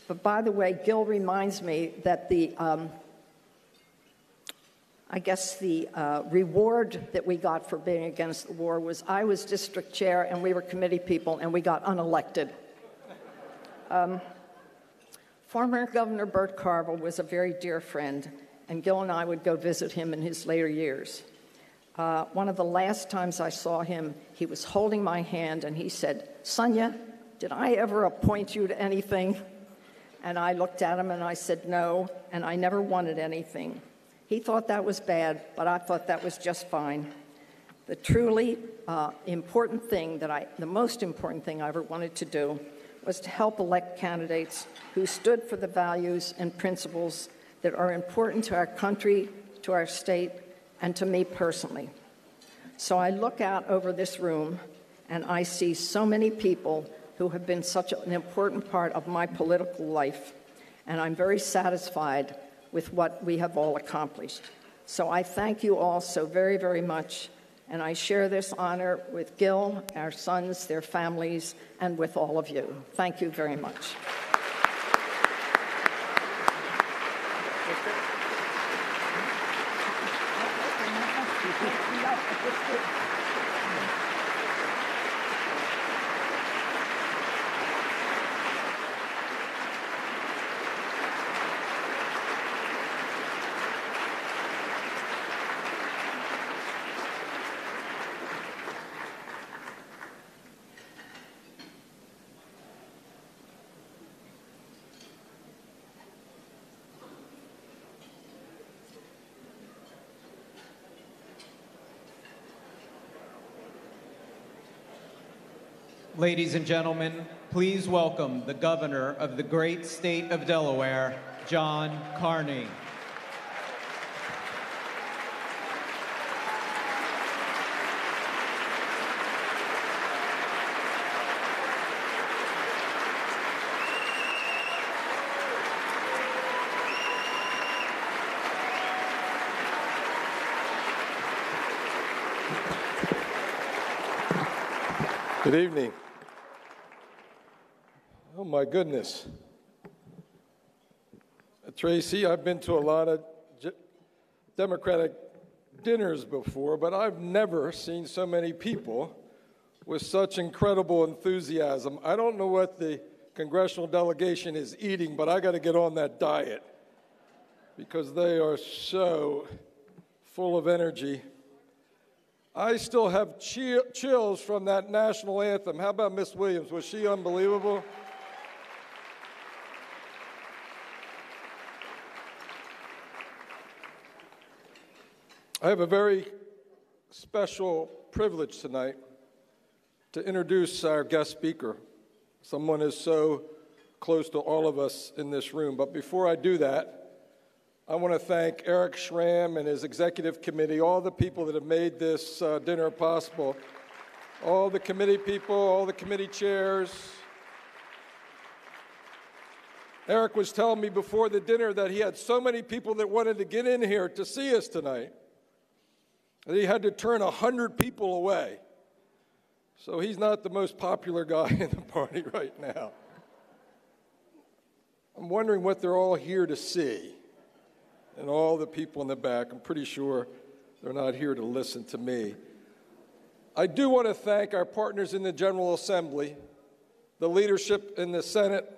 But by the way, Gil reminds me that the reward that we got for being against the war was I was district chair and we were committee people and we got unelected. Former Governor Bert Carvel was a very dear friend, and Gil and I would go visit him in his later years. One of the last times I saw him, he was holding my hand and he said, "Sonia, did I ever appoint you to anything?" And I looked at him and I said, "No, and I never wanted anything." He thought that was bad, but I thought that was just fine. The truly important thing the most important thing I ever wanted to do was to help elect candidates who stood for the values and principles that are important to our country, to our state, and to me personally. So I look out over this room and I see so many people who have been such an important part of my political life, and I'm very satisfied with what we have all accomplished. So I thank you all so very, very much, and I share this honor with Gil, our sons, their families, and with all of you. Thank you very much. Ladies and gentlemen, please welcome the governor of the great state of Delaware, John Carney. Good evening. Oh my goodness. Tracy, I've been to a lot of Democratic dinners before, but I've never seen so many people with such incredible enthusiasm. I don't know what the congressional delegation is eating, but I got to get on that diet because they are so full of energy. I still have chills from that national anthem. How about Miss Williams? Was she unbelievable? I have a very special privilege tonight to introduce our guest speaker, someone who's so close to all of us in this room. But before I do that, I want to thank Eric Schramm and his executive committee, all the people that have made this dinner possible, all the committee people, all the committee chairs. Eric was telling me before the dinner that he had so many people that wanted to get in here to see us tonight that he had to turn 100 people away. So he's not the most popular guy in the party right now. I'm wondering what they're all here to see. And all the people in the back, I'm pretty sure they're not here to listen to me. I do want to thank our partners in the General Assembly, the leadership in the Senate,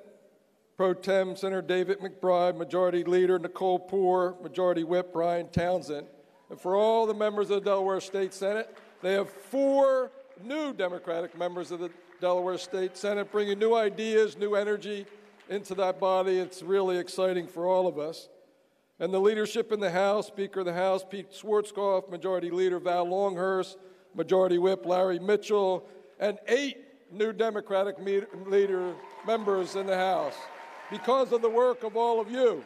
Pro Tem Senator David McBride, Majority Leader Nicole Poore, Majority Whip Brian Townsend, and for all the members of the Delaware State Senate. They have 4 new Democratic members of the Delaware State Senate bringing new ideas, new energy into that body. It's really exciting for all of us. And the leadership in the House, Speaker of the House Pete Schwarzkopf, Majority Leader Val Longhurst, Majority Whip Larry Mitchell, and 8 new Democratic members in the House because of the work of all of you.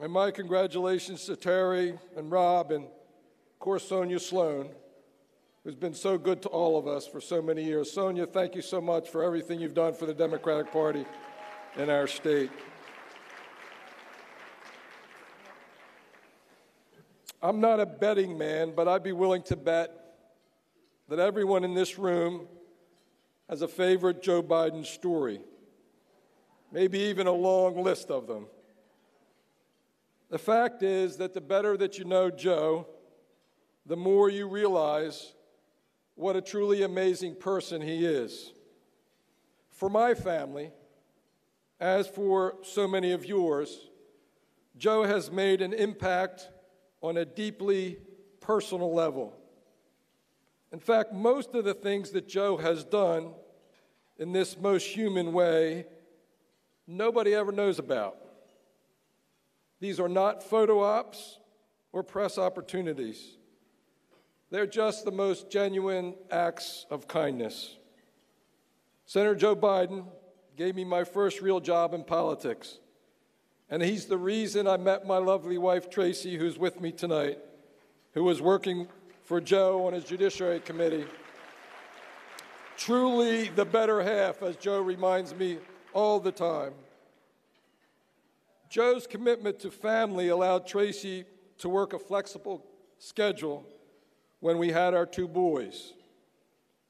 And my congratulations to Terry and Rob and, of course, Sonia Sloan, who's been so good to all of us for so many years. Sonia, thank you so much for everything you've done for the Democratic Party in our state. I'm not a betting man, but I'd be willing to bet that everyone in this room has a favorite Joe Biden story, maybe even a long list of them. The fact is that the better that you know Joe, the more you realize what a truly amazing person he is. For my family, as for so many of yours, Joe has made an impact on a deeply personal level. In fact, most of the things that Joe has done in this most human way, nobody ever knows about. These are not photo ops or press opportunities. They're just the most genuine acts of kindness. Senator Joe Biden gave me my first real job in politics, and he's the reason I met my lovely wife, Tracy, who's with me tonight, who was working for Joe on his Judiciary Committee. Truly the better half, as Joe reminds me all the time. Joe's commitment to family allowed Tracy to work a flexible schedule when we had our 2 boys.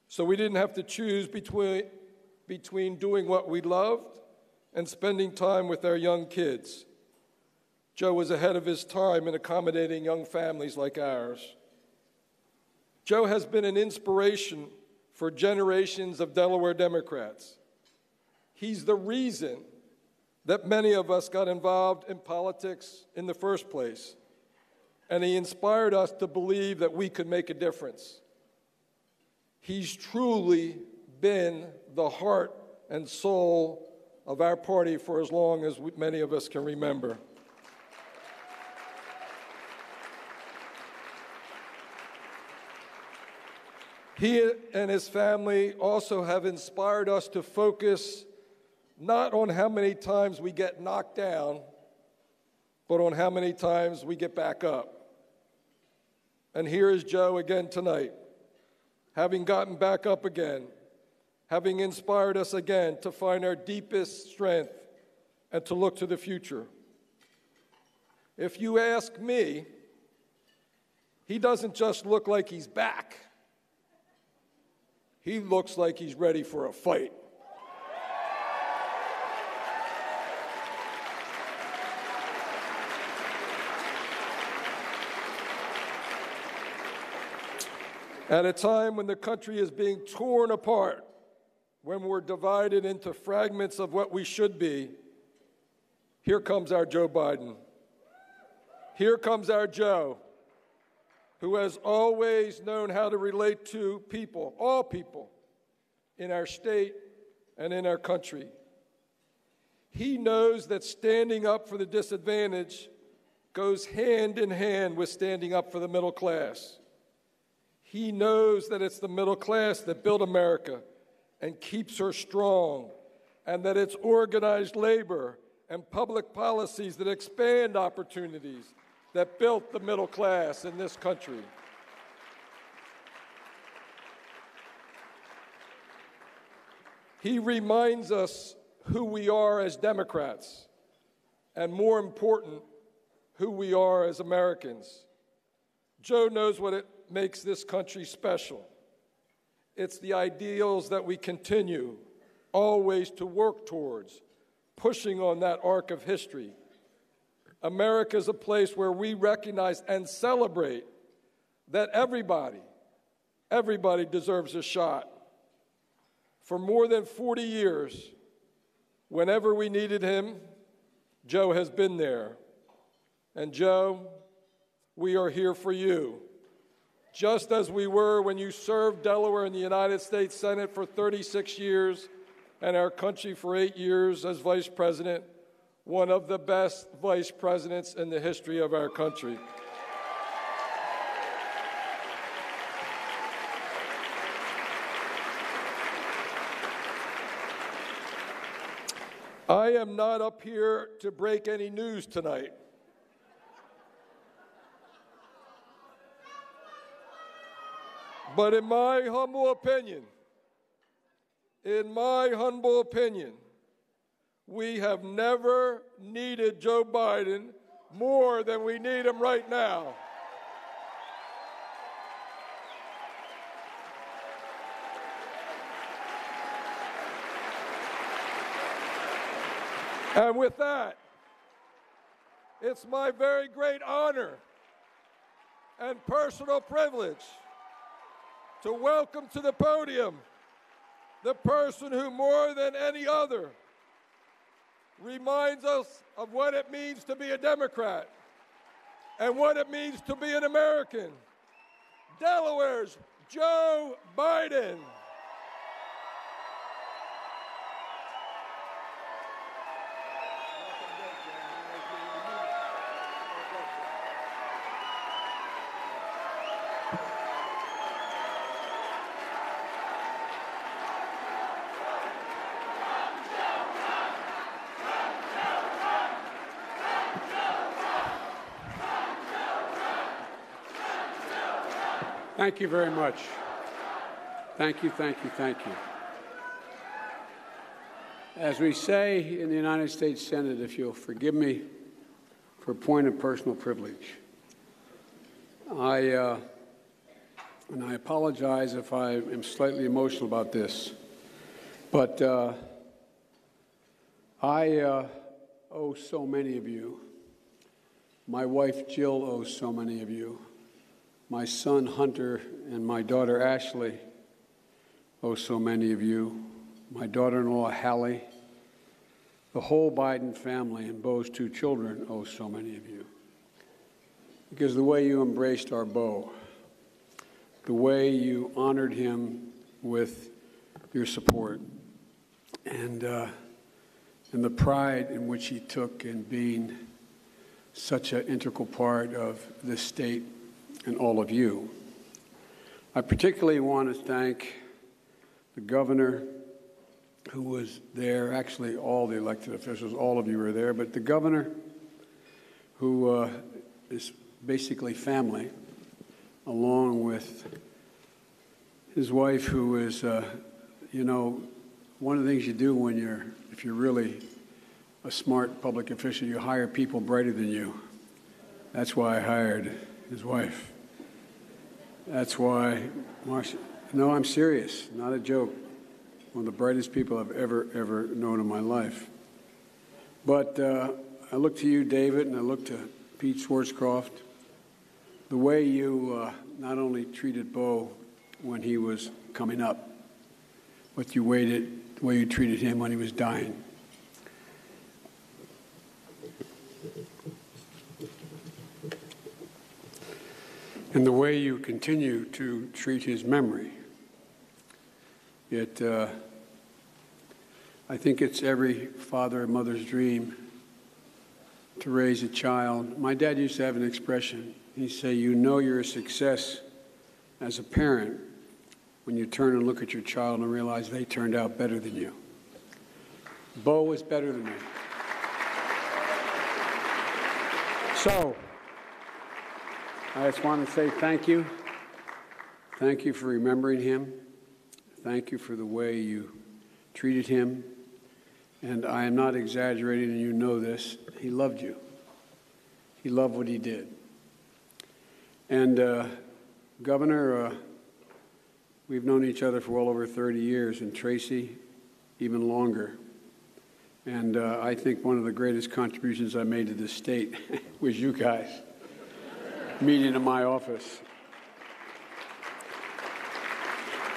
So we didn't have to choose between doing what we loved and spending time with our young kids. Joe was ahead of his time in accommodating young families like ours. Joe has been an inspiration for generations of Delaware Democrats. He's the reason that many of us got involved in politics in the first place. And he inspired us to believe that we could make a difference. He's truly been the heart and soul of our party for as long as many of us can remember. He and his family also have inspired us to focus not on how many times we get knocked down, but on how many times we get back up. And here is Joe again tonight, having gotten back up again, having inspired us again to find our deepest strength and to look to the future. If you ask me, he doesn't just look like he's back. He looks like he's ready for a fight. At a time when the country is being torn apart, when we're divided into fragments of what we should be, here comes our Joe Biden. Here comes our Joe, who has always known how to relate to people, all people, in our state and in our country. He knows that standing up for the disadvantaged goes hand in hand with standing up for the middle class. He knows that it's the middle class that built America and keeps her strong, and that it's organized labor and public policies that expand opportunities that built the middle class in this country. He reminds us who we are as Democrats, and more important, who we are as Americans. Joe knows what it makes this country special. It's the ideals that we continue always to work towards, pushing on that arc of history. America is a place where we recognize and celebrate that everybody deserves a shot. For more than 40 years, whenever we needed him, Joe has been there. And Joe, we are here for you, just as we were when you served Delaware in the United States Senate for 36 years and our country for 8 years as vice president, one of the best vice presidents in the history of our country. I am not up here to break any news tonight. But in my humble opinion, we have never needed Joe Biden more than we need him right now. And with that, it's my very great honor and personal privilege to welcome to the podium the person who, more than any other, reminds us of what it means to be a Democrat and what it means to be an American. Delaware's Joe Biden. Thank you very much. Thank you, thank you, thank you. As we say in the United States Senate, if you'll forgive me for a point of personal privilege, and I apologize if I am slightly emotional about this, but I owe so many of you. My wife, Jill, owes so many of you. My son, Hunter, and my daughter, Ashley, owe so many of you. My daughter-in-law, Hallie, the whole Biden family and Bo's 2 children owe so many of you. Because the way you embraced our Bo, the way you honored him with your support, and the pride in which he took in being such an integral part of this state and all of you. I particularly want to thank the governor who was there, actually all the elected officials, all of you were there, but the governor who is basically family, along with his wife who is, you know, one of the things you do when if you're really a smart public official, you hire people brighter than you. That's why I hired his wife. That's why, no, I'm serious, not a joke. One of the brightest people I've ever known in my life. But I look to you, David, and I look to Pete Schwarzkopf. The way you not only treated Bo when he was coming up, but the way you treated him when he was dying. And the way you continue to treat his memory. Yet, I think it's every father and mother's dream to raise a child. My dad used to have an expression. He'd say, you know you're a success as a parent when you turn and look at your child and realize they turned out better than you. Bo was better than me. So, I just want to say thank you. Thank you for remembering him. Thank you for the way you treated him. And I am not exaggerating, and you know this. He loved you. He loved what he did. And Governor, we've known each other for well over 30 years, and Tracy, even longer. And I think one of the greatest contributions I made to this state was you guys meeting in my office.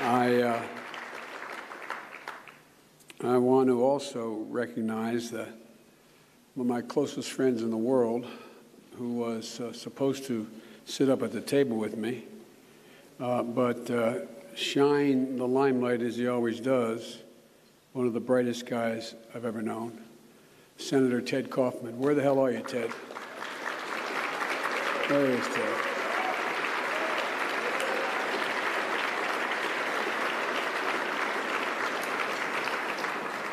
I want to also recognize that one of my closest friends in the world, who was supposed to sit up at the table with me, but shine the limelight as he always does, one of the brightest guys I've ever known, Senator Ted Kaufman. Where the hell are you, Ted? There he is, Ted.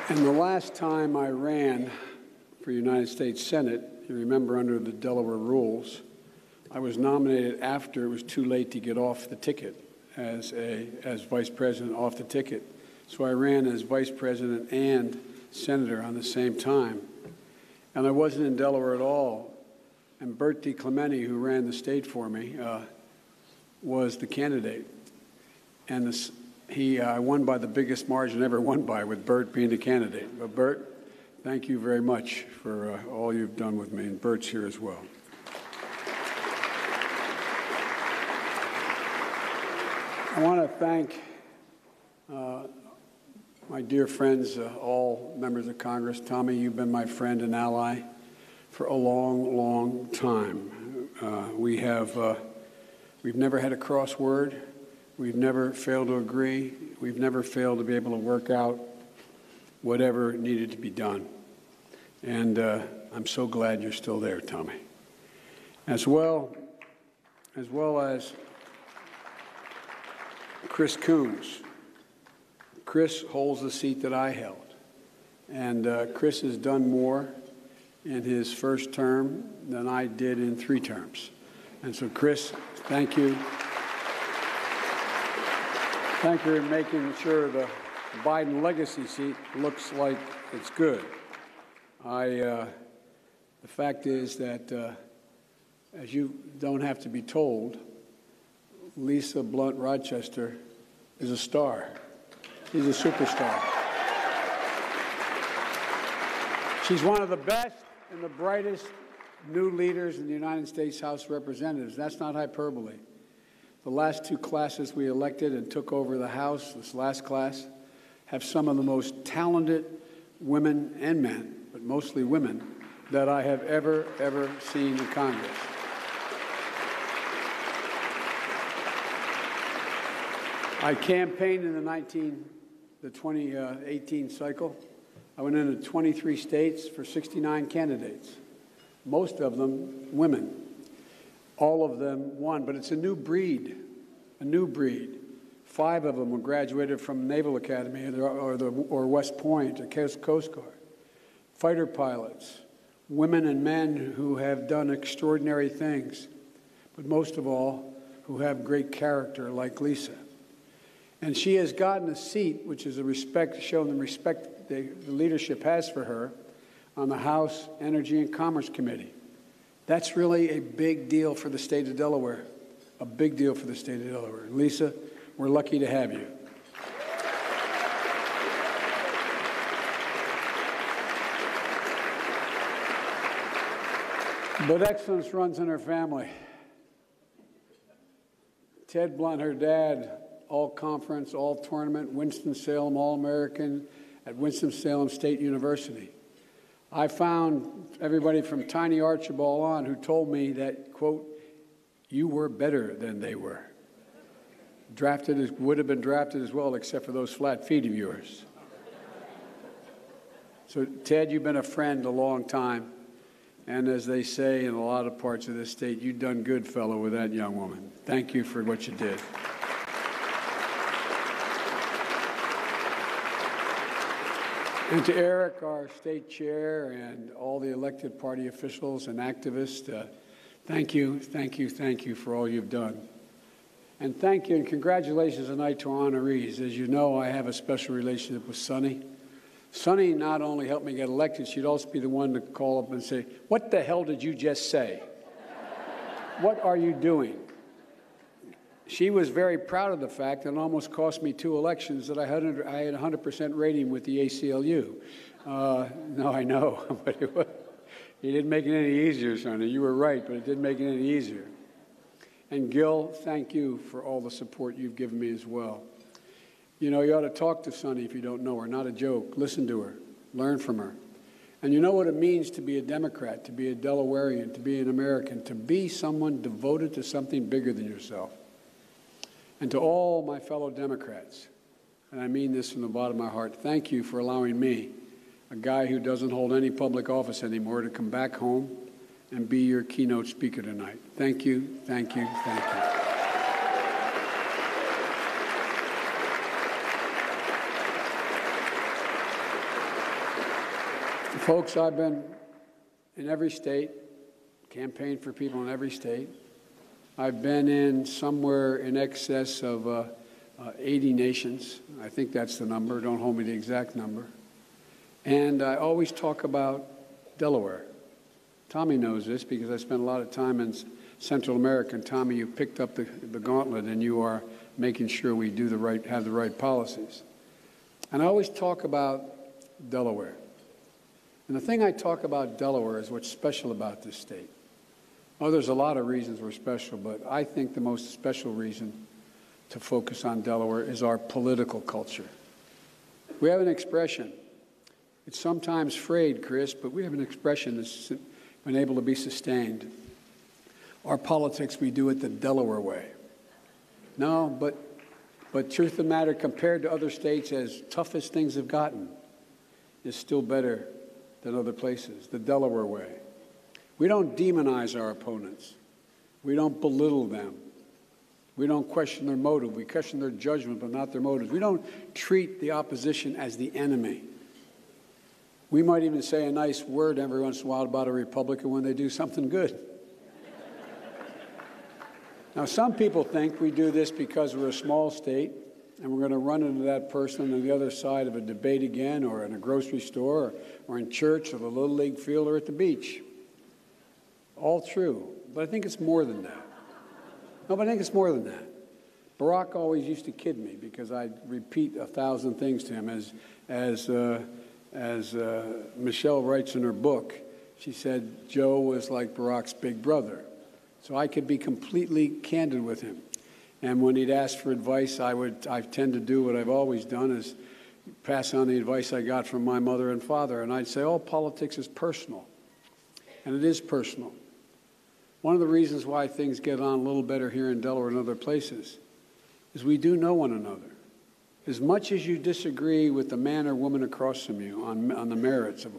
And the last time I ran for United States Senate, you remember under the Delaware rules, I was nominated after it was too late to get off the ticket as vice president off the ticket. So I ran as vice president and senator on the same time. And I wasn't in Delaware at all. And Bert DiClemente, who ran the state for me, was the candidate. And I won by the biggest margin ever won by, with Bert being the candidate. But Bert, thank you very much for all you've done with me, and Bert's here as well. I want to thank my dear friends, all members of Congress. Tommy, you've been my friend and ally for a long, long time. We've never had a crossword. We've never failed to agree. We've never failed to be able to work out whatever needed to be done. And I'm so glad you're still there, Tommy. As well as Chris Coons. Chris holds the seat that I held. And Chris has done more in his first term than I did in 3 terms. And so, Chris, thank you. Thank you for making sure the Biden legacy seat looks like it's good. The fact is that, as you don't have to be told, Lisa Blunt Rochester is a star. She's a superstar. She's one of the best and the brightest new leaders in the United States House of Representatives. That's not hyperbole. The last 2 classes we elected and took over the House, this last class, have some of the most talented women and men, but mostly women, that I have ever seen in Congress. I campaigned in the 2018 cycle. I went into 23 states for 69 candidates, most of them women. All of them won, but it's a new breed a new breed. 5 of them were graduated from Naval Academy or West Point or Coast Guard. Fighter pilots, women and men who have done extraordinary things, but most of all, who have great character like Lisa. And she has gotten a seat, which is shown the respect the leadership has for her, on the House Energy and Commerce Committee. That's really a big deal for the state of Delaware, a big deal for the state of Delaware. Lisa, we're lucky to have you. But excellence runs in her family. Ted Blunt, her dad, all-conference, all-tournament, Winston-Salem All-American at Winston-Salem State University. I found everybody from Tiny Archibald on who told me that, quote, you were better than they were. Would have been drafted as well, except for those flat feet of yours. So, Ted, you've been a friend a long time. And as they say in a lot of parts of this state, you've done good, fellow, with that young woman. Thank you for what you did. And to Eric, our state chair, and all the elected party officials and activists, thank you, thank you, thank you for all you've done. And thank you and congratulations tonight to our honorees. As you know, I have a special relationship with Sonny. Sonny not only helped me get elected, she'd also be the one to call up and say, what the hell did you just say? What are you doing? She was very proud of the fact that it almost cost me 2 elections that I had 100% rating with the ACLU. No, I know, but it didn't make it any easier, Sonny. You were right, but it didn't make it any easier. And Gil, thank you for all the support you've given me as well. You know, you ought to talk to Sonny if you don't know her. Not a joke. Listen to her. Learn from her. And you know what it means to be a Democrat, to be a Delawarean, to be an American, to be someone devoted to something bigger than yourself. And to all my fellow Democrats, and I mean this from the bottom of my heart, thank you for allowing me, a guy who doesn't hold any public office anymore, to come back home and be your keynote speaker tonight. Thank you, thank you, thank you. Folks, I've been in every state, campaigned for people in every state. I've been in somewhere in excess of 80 nations. I think that's the number. Don't hold me to the exact number. And I always talk about Delaware. Tommy knows this because I spent a lot of time in Central America. And Tommy, you picked up the gauntlet, and you are making sure we do have the right policies. And I always talk about Delaware. And the thing I talk about Delaware is what's special about this state. Oh, there's a lot of reasons we're special, but I think the most special reason to focus on Delaware is our political culture. We have an expression. It's sometimes frayed, Chris, but we have an expression that's been able to be sustained. Our politics, we do it the Delaware way. No, but truth of the matter, compared to other states, as tough as things have gotten, is still better than other places, the Delaware way. We don't demonize our opponents. We don't belittle them. We don't question their motive. We question their judgment, but not their motives. We don't treat the opposition as the enemy. We might even say a nice word every once in a while about a Republican when they do something good. Now, some people think we do this because we're a small state and we're going to run into that person on the other side of a debate again, or in a grocery store, or in church, or the Little League field, or at the beach. All true, but I think it's more than that. No, but I think it's more than that. Barack always used to kid me because I'd repeat 1,000 things to him. As Michelle writes in her book, she said Joe was like Barack's big brother. So I could be completely candid with him. And when he'd ask for advice, I tend to do what I've always done, is pass on the advice I got from my mother and father. And I'd say, oh, politics is personal. And it is personal. One of the reasons why things get on a little better here in Delaware and other places is we do know one another. As much as you disagree with the man or woman across from you on the merits of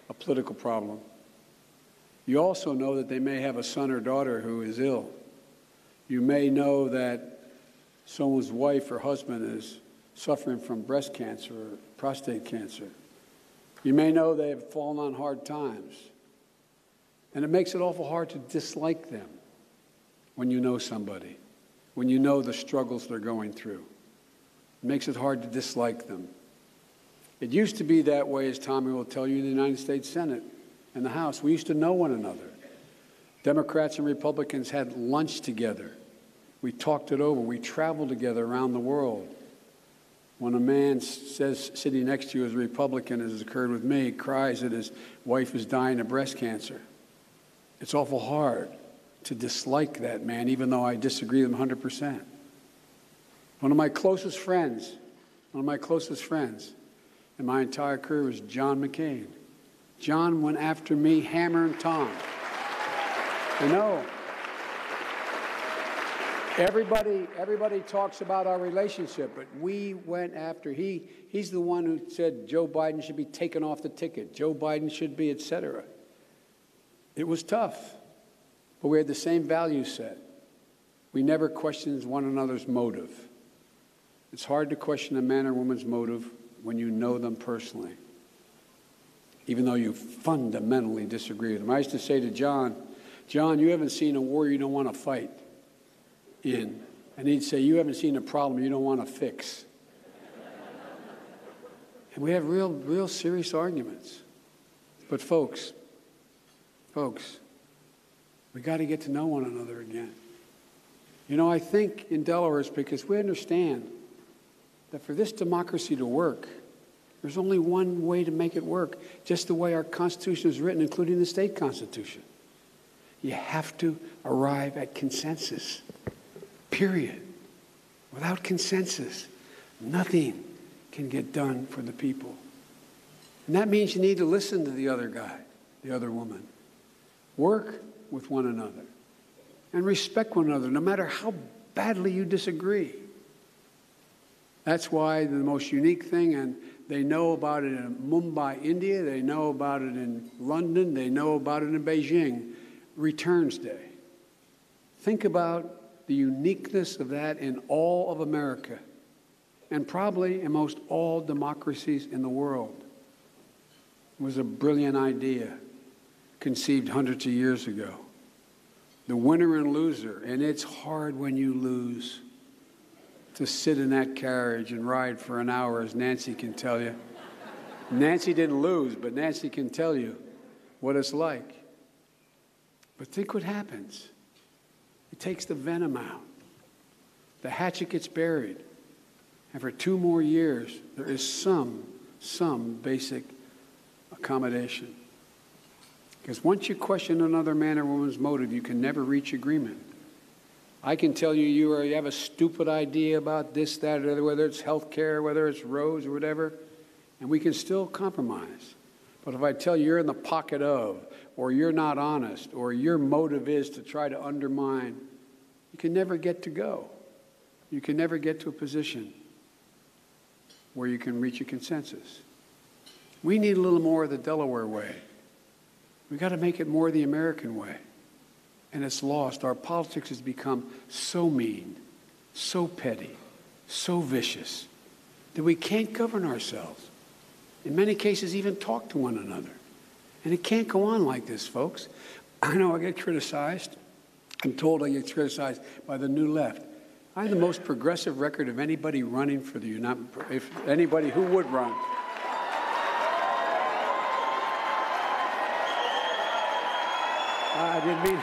a political problem, you also know that they may have a son or daughter who is ill. You may know that someone's wife or husband is suffering from breast cancer or prostate cancer. You may know they have fallen on hard times. And it makes it awful hard to dislike them when you know somebody, when you know the struggles they're going through. It makes it hard to dislike them. It used to be that way, as Tommy will tell you, in the United States Senate and the House. We used to know one another. Democrats and Republicans had lunch together. We talked it over. We traveled together around the world. When a man says, sitting next to you as a Republican, as has occurred with me, cries that his wife is dying of breast cancer, it's awful hard to dislike that man, even though I disagree with him 100%. One of my closest friends in my entire career was John McCain. John went after me hammer and tongs. I know. Everybody talks about our relationship, but we went after, he's the one who said Joe Biden should be taken off the ticket. Joe Biden should be, et cetera. It was tough, but we had the same value set. We never questioned one another's motive. It's hard to question a man or woman's motive when you know them personally, even though you fundamentally disagree with them. I used to say to John, you haven't seen a war you don't want to fight in. And he'd say, you haven't seen a problem you don't want to fix. And we have real serious arguments. But folks, we got to get to know one another again. You know, I think in Delaware it's because we understand that for this democracy to work, there's only one way to make it work, just the way our Constitution is written, including the state Constitution. You have to arrive at consensus, period. Without consensus, nothing can get done for the people. And that means you need to listen to the other guy, the other woman. Work with one another and respect one another, no matter how badly you disagree. That's why the most unique thing, and they know about it in Mumbai, India, they know about it in London, they know about it in Beijing, Returns Day. Think about the uniqueness of that in all of America, and probably in most all democracies in the world. It was a brilliant idea, conceived hundreds of years ago. The winner and loser, and it's hard when you lose to sit in that carriage and ride for an hour, as Nancy can tell you. Nancy didn't lose, but Nancy can tell you what it's like. But think what happens. It takes the venom out. The hatchet gets buried. And for 2 more years, there is some basic accommodation. Because once you question another man or woman's motive, you can never reach agreement. I can tell you you have a stupid idea about this, that, or the other, whether it's health care, whether it's roads or whatever, and we can still compromise. But if I tell you you're in the pocket of, or you're not honest, or your motive is to try to undermine, you can never get to go. You can never get to a position where you can reach a consensus. We need a little more of the Delaware way. We've got to make it more the American way. And it's lost. Our politics has become so mean, so petty, so vicious, that we can't govern ourselves. In many cases, even talk to one another. And it can't go on like this, folks. I know I get criticized. I'm told I get criticized by the New Left. I have the most progressive record of anybody running for the if anybody who would run. I didn't mean...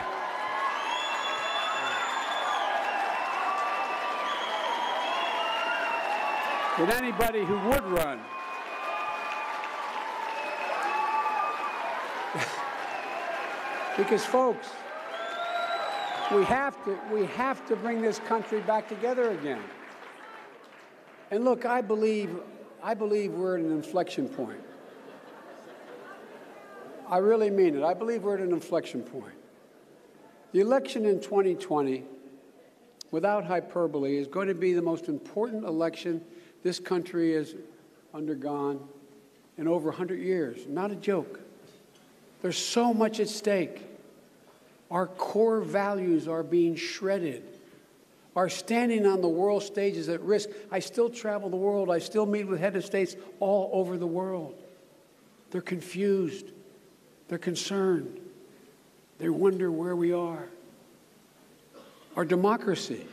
Than anybody who would run. Because, folks, we have to bring this country back together again. And look, I believe we're at an inflection point. I really mean it. I believe we're at an inflection point. The election in 2020, without hyperbole, is going to be the most important election this country has undergone in over 100 years. Not a joke. There's so much at stake. Our core values are being shredded. Our standing on the world stage is at risk. I still travel the world. I still meet with heads of states all over the world. They're confused. They're concerned. They wonder where we are. Our democracy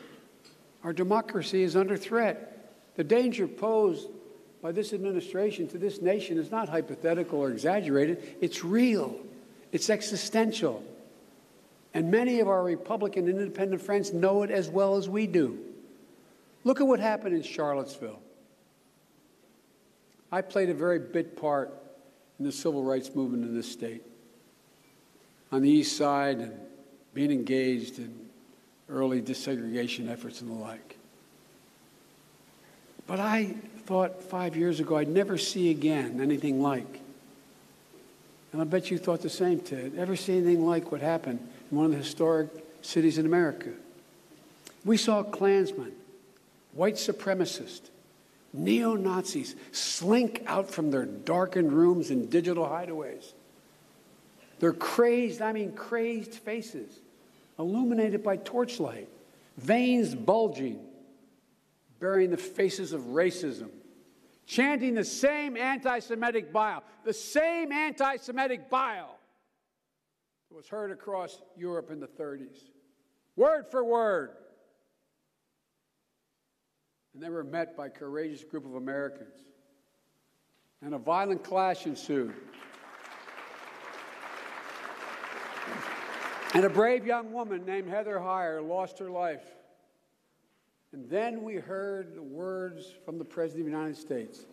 is under threat. The danger posed by this administration to this nation is not hypothetical or exaggerated. It's real. It's existential. And many of our Republican and independent friends know it as well as we do. Look at what happened in Charlottesville. I played a very big part in the civil rights movement in this state. On the East Side and being engaged in early desegregation efforts and the like. But I thought 5 years ago I'd never see again anything like. And I bet you thought the same, Ted. Ever see anything like what happened in one of the historic cities in America? We saw Klansmen, white supremacists, neo-Nazis slink out from their darkened rooms and digital hideaways. Their crazed faces, illuminated by torchlight, veins bulging, bearing the faces of racism, chanting the same anti-Semitic bile, that was heard across Europe in the 30s, word for word. And they were met by a courageous group of Americans. And a violent clash ensued. And a brave young woman named Heather Heyer lost her life. And then we heard the words from the President of the United States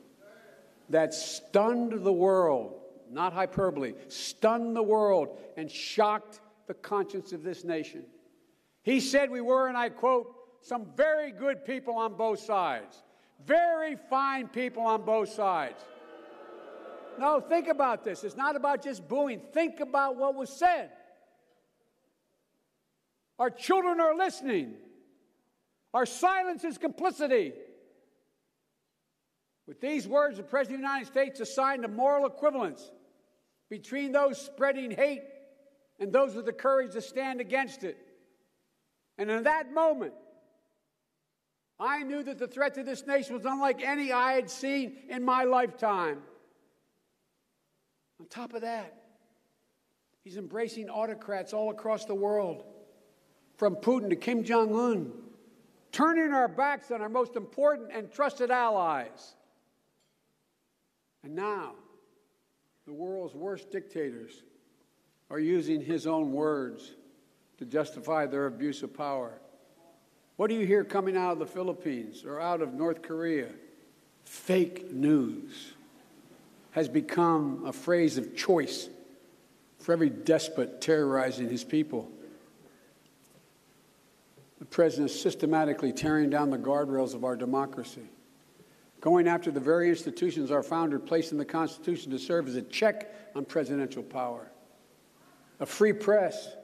that stunned the world, not hyperbole, stunned the world and shocked the conscience of this nation. He said we were, and I quote, some very good people on both sides, very fine people on both sides. No, think about this. It's not about just booing. Think about what was said. Our children are listening. Our silence is complicity. With these words, the President of the United States assigned a moral equivalence between those spreading hate and those with the courage to stand against it. And in that moment, I knew that the threat to this nation was unlike any I had seen in my lifetime. On top of that, he's embracing autocrats all across the world, from Putin to Kim Jong-un, turning our backs on our most important and trusted allies. And now, the world's worst dictators are using his own words to justify their abuse of power. What do you hear coming out of the Philippines or out of North Korea? Fake news has become a phrase of choice for every despot terrorizing his people. The president is systematically tearing down the guardrails of our democracy, going after the very institutions our founder placed in the Constitution to serve as a check on presidential power. A free press,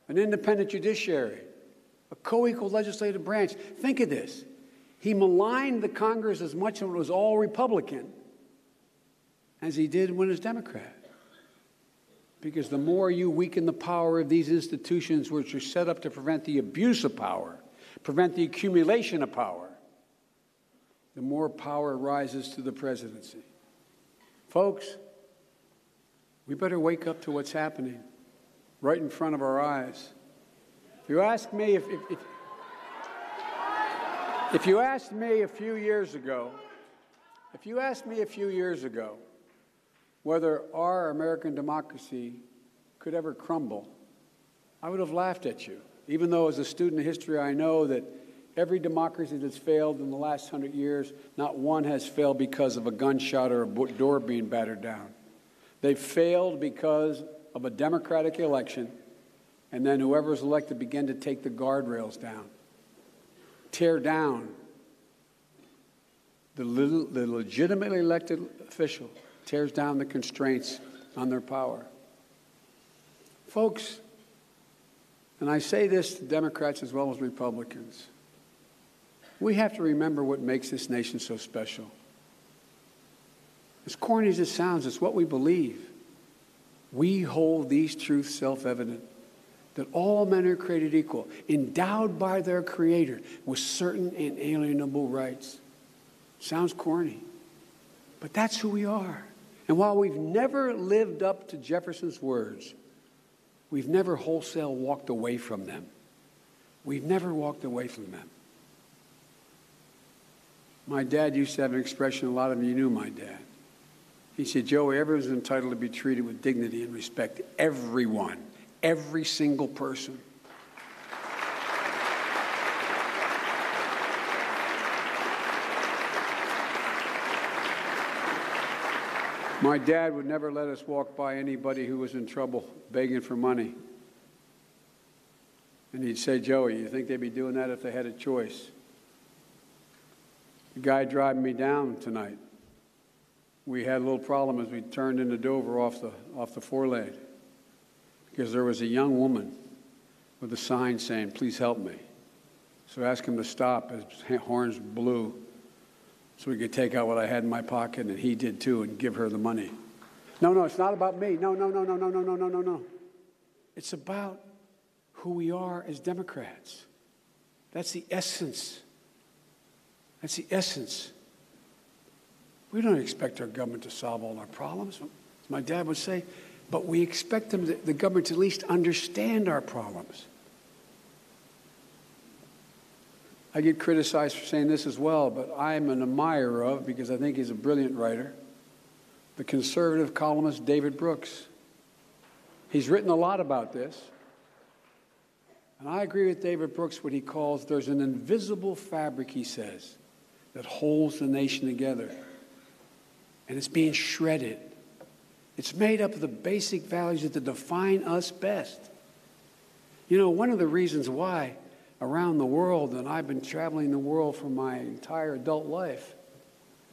an independent judiciary, a co-equal legislative branch. Think of this. He maligned the Congress as much when it was all Republican as he did when it was Democrat. Because the more you weaken the power of these institutions, which are set up to prevent the abuse of power, prevent the accumulation of power, the more power rises to the presidency. Folks, we better wake up to what's happening right in front of our eyes. If you ask me, if you asked me a few years ago, whether our American democracy could ever crumble, I would have laughed at you. Even though as a student of history, I know that every democracy that's failed in the last 100 years, not one has failed because of a gunshot or a door being battered down. They failed because of a democratic election, and then whoever's elected began to take the guardrails down, tear down the legitimately elected official, tears down the constraints on their power. Folks, and I say this to Democrats as well as Republicans, we have to remember what makes this nation so special. As corny as it sounds, it's what we believe. We hold these truths self-evident. that all men are created equal, endowed by their Creator with certain inalienable rights. Sounds corny, but that's who we are. And while we've never lived up to Jefferson's words, we've never wholesale walked away from them. We've never walked away from them. My dad used to have an expression, a lot of you knew my dad. He said, Joey, everyone's entitled to be treated with dignity and respect. Everyone, every single person. My dad would never let us walk by anybody who was in trouble begging for money. And he'd say, Joey, you think they'd be doing that if they had a choice? The guy driving me down tonight, we had a little problem as we turned into Dover off the 4-lane because there was a young woman with a sign saying, please help me. So I asked him to stop as his horns blew so we could take out what I had in my pocket, and he did too, and give her the money. No, it's not about me. No. It's about who we are as Democrats. That's the essence. That's the essence. We don't expect our government to solve all our problems, as my dad would say, but we expect the government to at least understand our problems. I get criticized for saying this as well, but I'm an admirer of, because I think he's a brilliant writer, the conservative columnist David Brooks. He's written a lot about this. And I agree with David Brooks, what he calls, there's an invisible fabric, he says, that holds the nation together. And it's being shredded. It's made up of the basic values that define us best. You know, one of the reasons why around the world, and I've been traveling the world for my entire adult life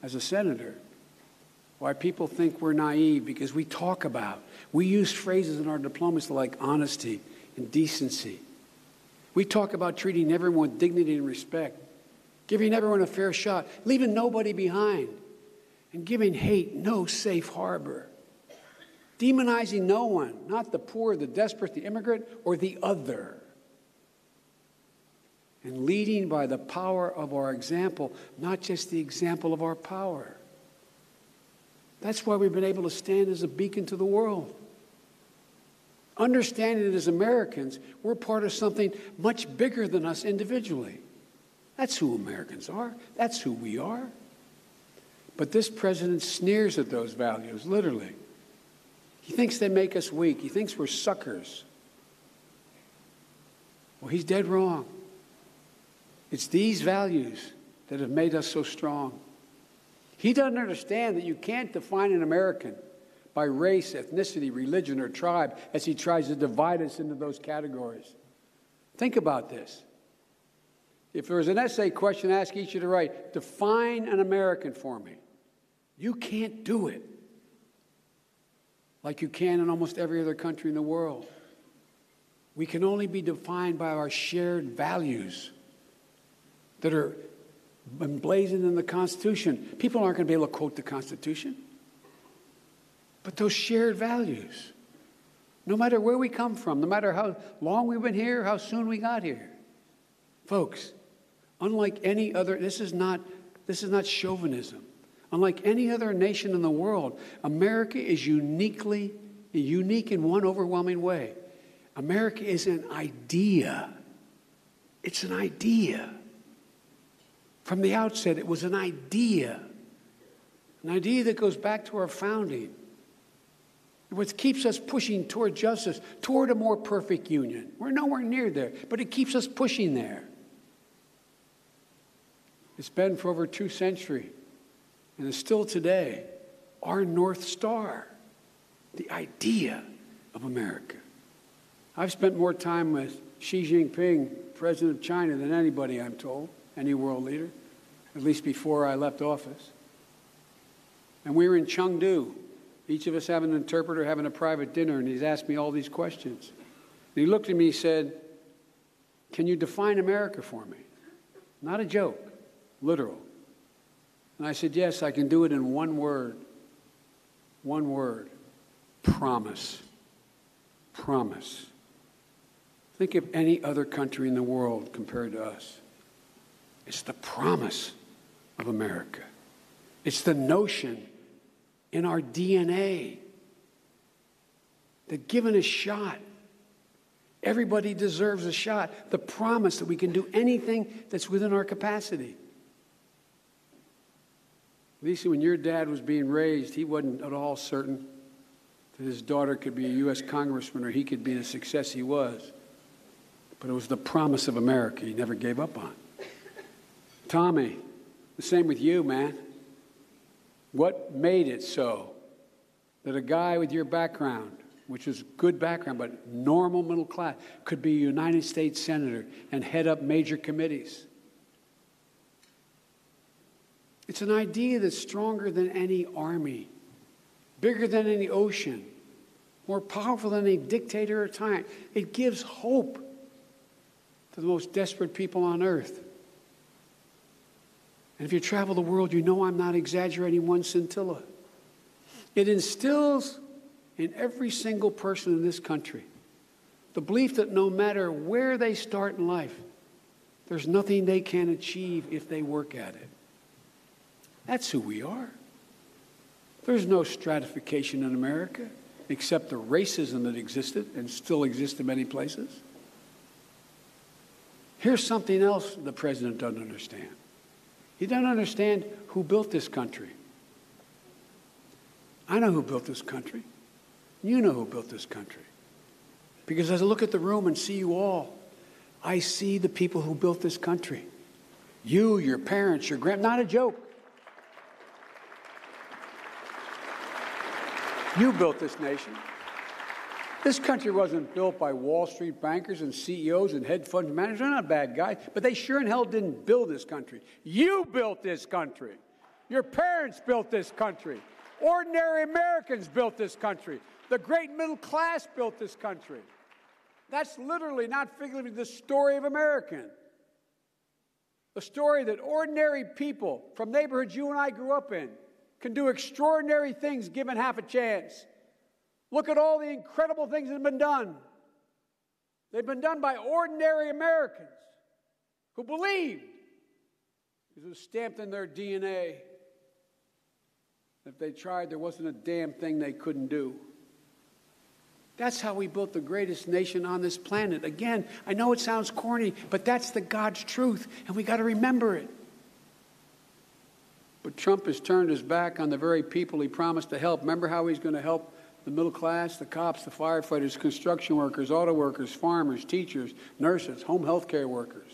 as a senator, why people think we're naive, because we use phrases in our diplomacy like honesty and decency. We talk about treating everyone with dignity and respect, giving everyone a fair shot, leaving nobody behind, and giving hate no safe harbor, demonizing no one, not the poor, the desperate, the immigrant, or the other, and leading by the power of our example, not just the example of our power. That's why we've been able to stand as a beacon to the world. Understanding that as Americans, we're part of something much bigger than us individually. That's who Americans are. That's who we are. But this president sneers at those values, literally. He thinks they make us weak. He thinks we're suckers. Well, he's dead wrong. It's these values that have made us so strong. He doesn't understand that you can't define an American by race, ethnicity, religion, or tribe as he tries to divide us into those categories. Think about this. If there was an essay question, ask each of you to write, define an American for me. You can't do it like you can in almost every other country in the world. We can only be defined by our shared values that are emblazoned in the Constitution. People aren't going to be able to quote the Constitution. But those shared values, no matter where we come from, no matter how long we've been here, how soon we got here. Folks, unlike any other, this is not chauvinism. Unlike any other nation in the world, America is unique in one overwhelming way. America is an idea. It's an idea. From the outset, it was an idea that goes back to our founding. What keeps us pushing toward justice, toward a more perfect union. We're nowhere near there, but it keeps us pushing there. It's been for over 2 centuries, and is still today our North Star, the idea of America. I've spent more time with Xi Jinping, President of China, than anybody, I'm told, any world leader, at least before I left office. And we were in Chengdu, each of us having an interpreter, having a private dinner, and he's asked me all these questions. And he looked at me and said, can you define America for me? Not a joke, literal. And I said, yes, I can do it in one word. One word. Promise. Promise. Think of any other country in the world compared to us. It's the promise of America. It's the notion in our DNA that given a shot, everybody deserves a shot. The promise that we can do anything that's within our capacity. Lisa, when your dad was being raised, he wasn't at all certain that his daughter could be a U.S. congressman or he could be the success he was. But it was the promise of America he never gave up on. Tommy, the same with you, man. What made it so that a guy with your background, which is good background, but normal middle class, could be a United States Senator and head up major committees? It's an idea that's stronger than any army, bigger than any ocean, more powerful than any dictator or tyrant. It gives hope to the most desperate people on earth. And if you travel the world, you know I'm not exaggerating one scintilla. It instills in every single person in this country the belief that no matter where they start in life, there's nothing they can't achieve if they work at it. That's who we are. There's no stratification in America except the racism that existed and still exists in many places. Here's something else the president doesn't understand. He doesn't understand who built this country. I know who built this country. You know who built this country. Because as I look at the room and see you all, I see the people who built this country. You, your parents, your not a joke. You built this nation. This country wasn't built by Wall Street bankers and CEOs and hedge fund managers. They're not bad guys, but they sure in hell didn't build this country. You built this country. Your parents built this country. Ordinary Americans built this country. The great middle class built this country. That's literally, not figuratively, the story of America. The story that ordinary people from neighborhoods you and I grew up in can do extraordinary things given half a chance. Look at all the incredible things that have been done. They've been done by ordinary Americans who believed, because it was stamped in their DNA, that if they tried, there wasn't a damn thing they couldn't do. That's how we built the greatest nation on this planet. Again, I know it sounds corny, but that's the God's truth, and we got to remember it. But Trump has turned his back on the very people he promised to help. Remember how he's going to help the middle class, the cops, the firefighters, construction workers, auto workers, farmers, teachers, nurses, home health care workers.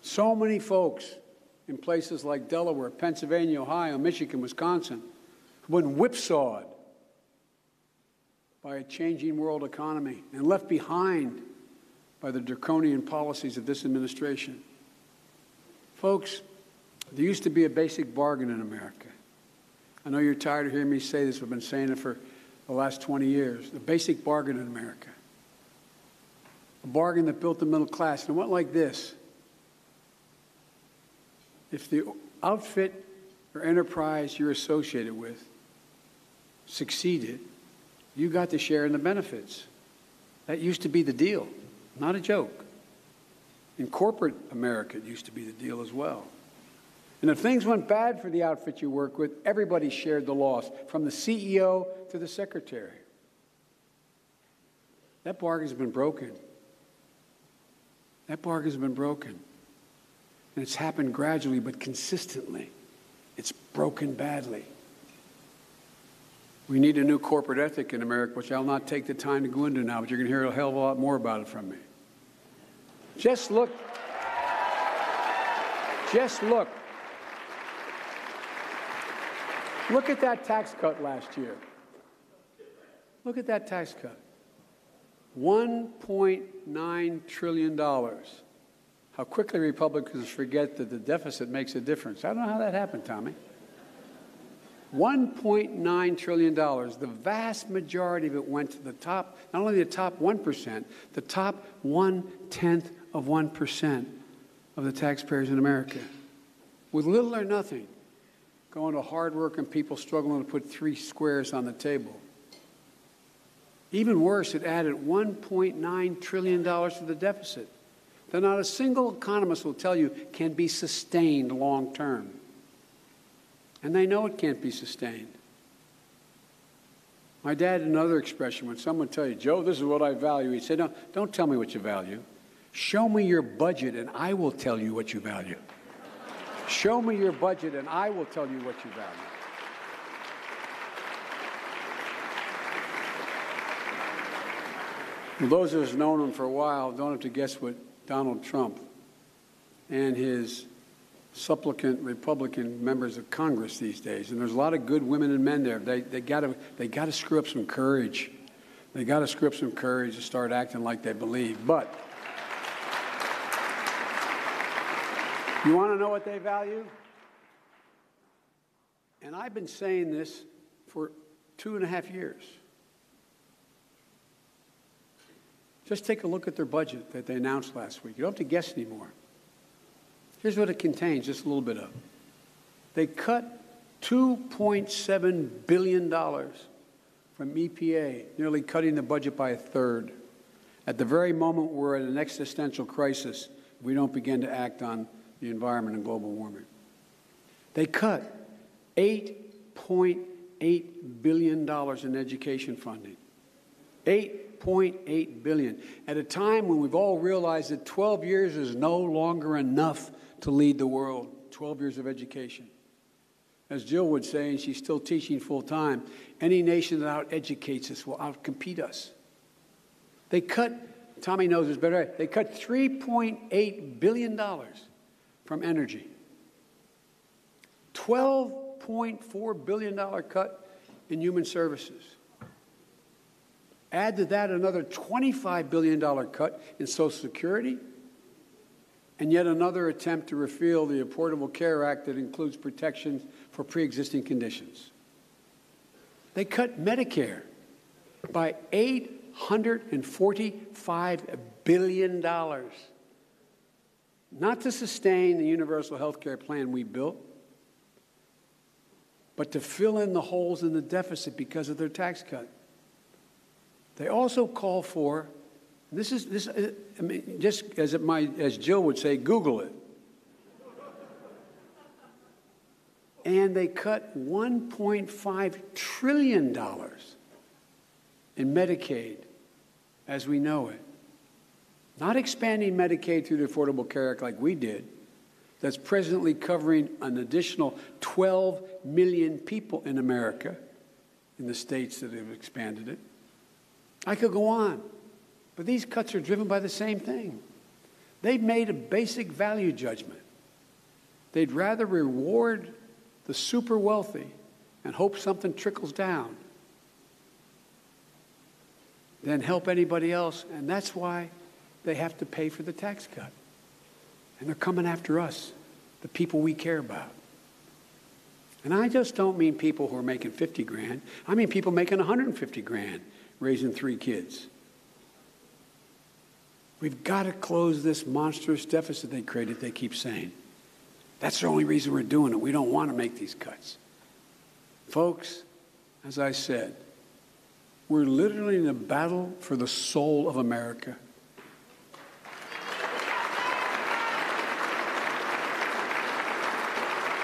So many folks in places like Delaware, Pennsylvania, Ohio, Michigan, Wisconsin, who've been whipsawed by a changing world economy and left behind by the draconian policies of this administration. Folks, there used to be a basic bargain in America. I know you're tired of hearing me say this. I've been saying it for the last 20 years. The basic bargain in America. A bargain that built the middle class. And it went like this. If the outfit or enterprise you're associated with succeeded, you got to share in the benefits. That used to be the deal. Not a joke. In corporate America, it used to be the deal as well. And if things went bad for the outfit you work with, everybody shared the loss, from the CEO to the secretary. That bargain's been broken. That bargain's been broken. And it's happened gradually but consistently. It's broken badly. We need a new corporate ethic in America, which I'll not take the time to go into now, but you're going to hear a hell of a lot more about it from me. Just look. Just look. Look at that tax cut last year. Look at that tax cut. $1.9 trillion. How quickly Republicans forget that the deficit makes a difference. I don't know how that happened, Tommy. $1.9 trillion. The vast majority of it went to the top, not only the top 1%, the top 0.1% of the taxpayers in America, with little or nothing going to hardworking people struggling to put 3 squares on the table. Even worse, it added $1.9 trillion to the deficit that not a single economist will tell you can be sustained long term. And they know it can't be sustained. My dad had another expression when someone would tell you, Joe, this is what I value. He'd say, no, don't tell me what you value. Show me your budget and I will tell you what you value. Show me your budget and I will tell you what you value. Well, those of us who've known him for a while don't have to guess what Donald Trump and his supplicant Republican members of Congress these days, and there's a lot of good women and men there. They got to screw up some courage. They got to screw up some courage to start acting like they believe. But you want to know what they value? And I've been saying this for 2.5 years. Just take a look at their budget that they announced last week. You don't have to guess anymore. Here's what it contains, just a little bit of. They cut $2.7 billion from EPA, nearly cutting the budget by a third. At the very moment we're at an existential crisis, if we don't begin to act on the environment and global warming. They cut $8.8 billion in education funding. $8.8 billion, at a time when we've all realized that 12 years is no longer enough to lead the world. 12 years of education. As Jill would say, and she's still teaching full-time, any nation that out-educates us will out-compete us. They cut, Tommy knows this better, they cut $3.8 billion from energy. $12.4 billion cut in human services. Add to that another $25 billion cut in Social Security, and yet another attempt to repeal the Affordable Care Act that includes protections for pre-existing conditions. They cut Medicare by $845 billion, not to sustain the universal health care plan we built, but to fill in the holes in the deficit because of their tax cut. They also call for, I mean, just as Jill would say, Google it. And they cut $1.5 trillion in Medicaid as we know it. Not expanding Medicaid through the Affordable Care Act like we did, that's presently covering an additional 12 million people in America, in the states that have expanded it. I could go on, but these cuts are driven by the same thing. They've made a basic value judgment. They'd rather reward the super wealthy and hope something trickles down than help anybody else, and that's why they have to pay for the tax cut. And they're coming after us, the people we care about. And I just don't mean people who are making 50 grand. I mean people making 150 grand. Raising 3 kids. We've got to close this monstrous deficit they created, they keep saying. That's the only reason we're doing it. We don't want to make these cuts. Folks, as I said, we're literally in a battle for the soul of America.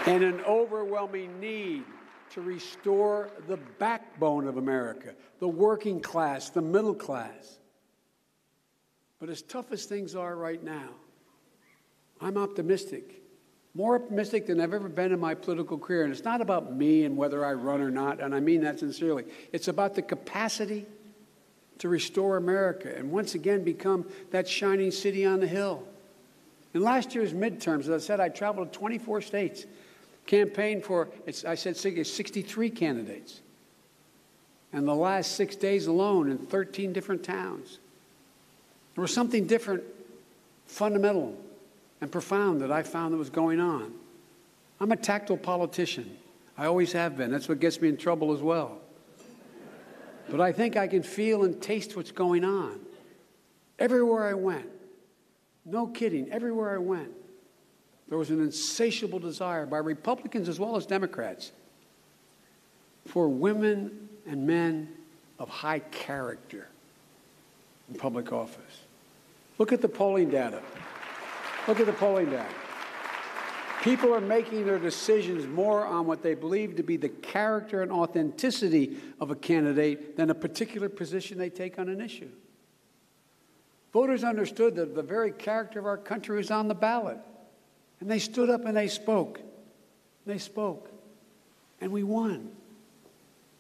And an overwhelming need to restore the backbone of America, the working class, the middle class. But as tough as things are right now, I'm optimistic, more optimistic than I've ever been in my political career. And it's not about me and whether I run or not, and I mean that sincerely. It's about the capacity to restore America and once again become that shining city on the hill. In last year's midterms, as I said, I traveled to 24 states. Campaigned for, I said 63 candidates. And the last 6 days alone in 13 different towns. There was something different, fundamental and profound that I found that was going on. I'm a tactile politician. I always have been. That's what gets me in trouble as well. But I think I can feel and taste what's going on. Everywhere I went, no kidding, everywhere I went, there was an insatiable desire by Republicans as well as Democrats for women and men of high character in public office. Look at the polling data. Look at the polling data. People are making their decisions more on what they believe to be the character and authenticity of a candidate than a particular position they take on an issue. Voters understood that the very character of our country was on the ballot. And they stood up and they spoke. They spoke. And we won.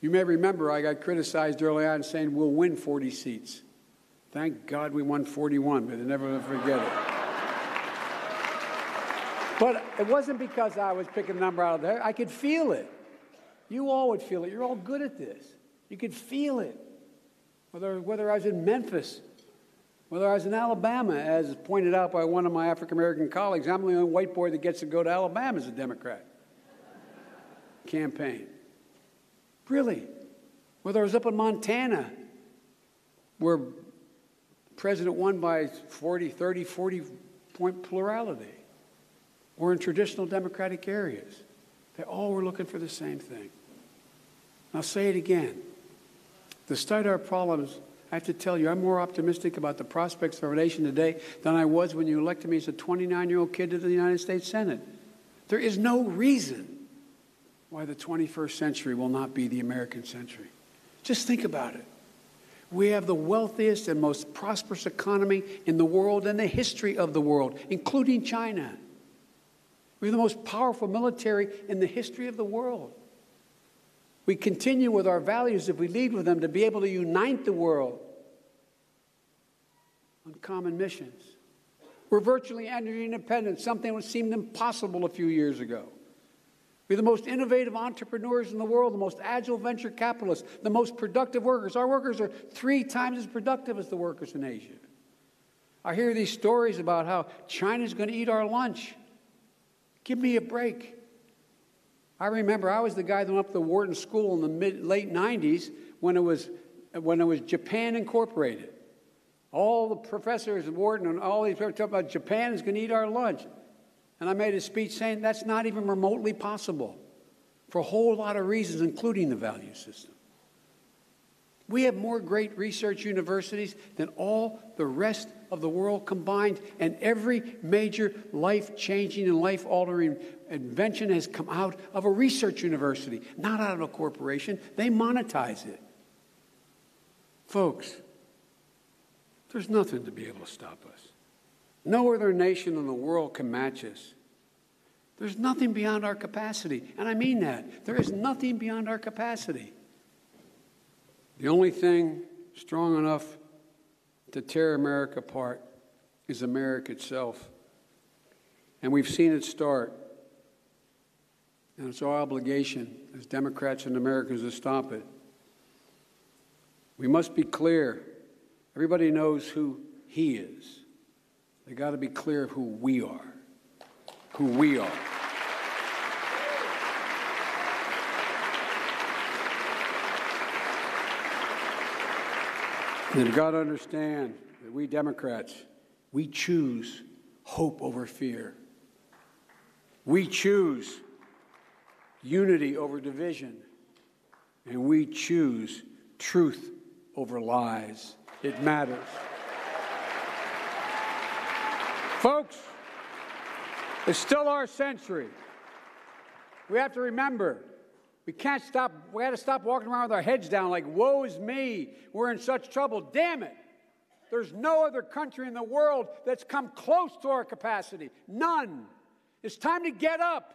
You may remember I got criticized early on saying we'll win 40 seats. Thank God we won 41, but I never forget it. But it wasn't because I was picking a number out of there. I could feel it. You all would feel it. You're all good at this. You could feel it. Whether I was in Memphis, whether I was in Alabama, as pointed out by one of my African-American colleagues, I'm the only white boy that gets to go to Alabama as a Democrat campaign. Really. Whether I was up in Montana, where the president won by 40-point plurality, or in traditional Democratic areas. They all were looking for the same thing. I'll say it again. Despite our problems, I have to tell you, I'm more optimistic about the prospects of our nation today than I was when you elected me as a 29-year-old kid to the United States Senate. There is no reason why the 21st century will not be the American century. Just think about it. We have the wealthiest and most prosperous economy in the world and the history of the world, including China. We have the most powerful military in the history of the world. We continue with our values, if we lead with them, to be able to unite the world on common missions. We're virtually energy independent, something that seemed impossible a few years ago. We're the most innovative entrepreneurs in the world, the most agile venture capitalists, the most productive workers. Our workers are 3 times as productive as the workers in Asia. I hear these stories about how China's going to eat our lunch. Give me a break. I remember I was the guy that went up to Wharton School in the late 90s when it was Japan Incorporated. All the professors at Wharton and all these people talking about Japan is going to eat our lunch. And I made a speech saying that's not even remotely possible for a whole lot of reasons, including the value system. We have more great research universities than all the rest of the world combined, and every major life-changing and life-altering invention has come out of a research university, not out of a corporation. They monetize it. Folks, there's nothing to be able to stop us. No other nation in the world can match us. There's nothing beyond our capacity, and I mean that. There is nothing beyond our capacity. The only thing strong enough to tear America apart is America itself. And we've seen it start. And it's our obligation as Democrats and Americans to stop it. We must be clear. Everybody knows who he is. They got to be clear of who we are. Who we are. And you've got to understand that we Democrats, we choose hope over fear. We choose unity over division. And we choose truth over lies. It matters. Folks, it's still our century. We have to remember, we got to stop walking around with our heads down like, woe is me, we're in such trouble. Damn it. There's no other country in the world that's come close to our capacity. None. It's time to get up.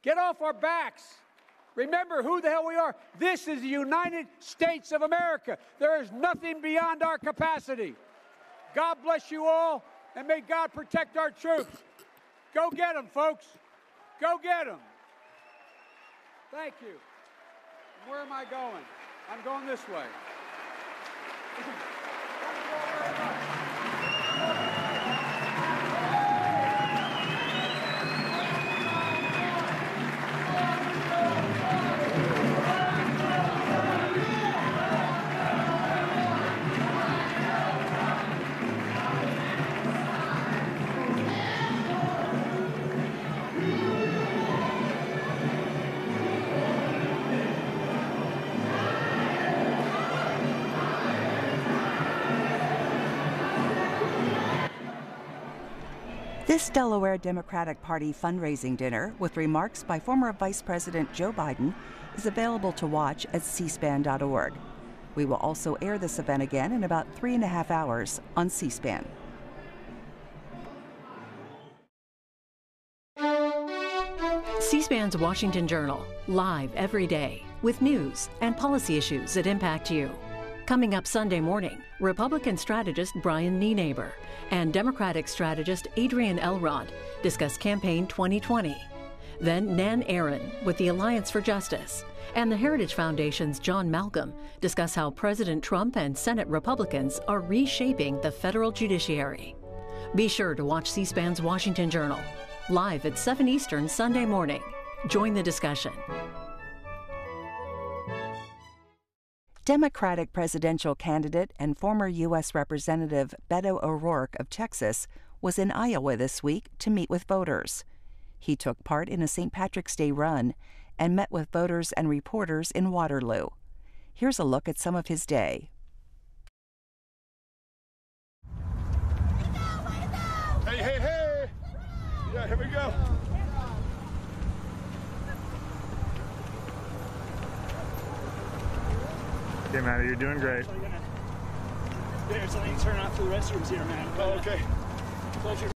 Get off our backs. Remember who the hell we are. This is the United States of America. There is nothing beyond our capacity. God bless you all, and may God protect our troops. Go get them, folks. Go get them. Thank you. Where am I going? I'm going this way. This Delaware Democratic Party fundraising dinner, with remarks by former Vice President Joe Biden, is available to watch at cspan.org. We will also air this event again in about 3.5 hours on C-SPAN. C-SPAN's Washington Journal, live every day, with news and policy issues that impact you. Coming up Sunday morning, Republican strategist Brian Nienaber and Democratic strategist Adrian Elrod discuss Campaign 2020. Then Nan Aaron with the Alliance for Justice and the Heritage Foundation's John Malcolm discuss how President Trump and Senate Republicans are reshaping the federal judiciary. Be sure to watch C-SPAN's Washington Journal, live at 7 Eastern Sunday morning. Join the discussion. Democratic presidential candidate and former U.S. Representative Beto O'Rourke of Texas was in Iowa this week to meet with voters. He took part in a St. Patrick's Day run and met with voters and reporters in Waterloo. Here's a look at some of his day. Hey, hey, hey! Yeah, here we go. Okay, Matty, you're doing great. There's only turn off the restrooms here, man. Oh, okay. Close your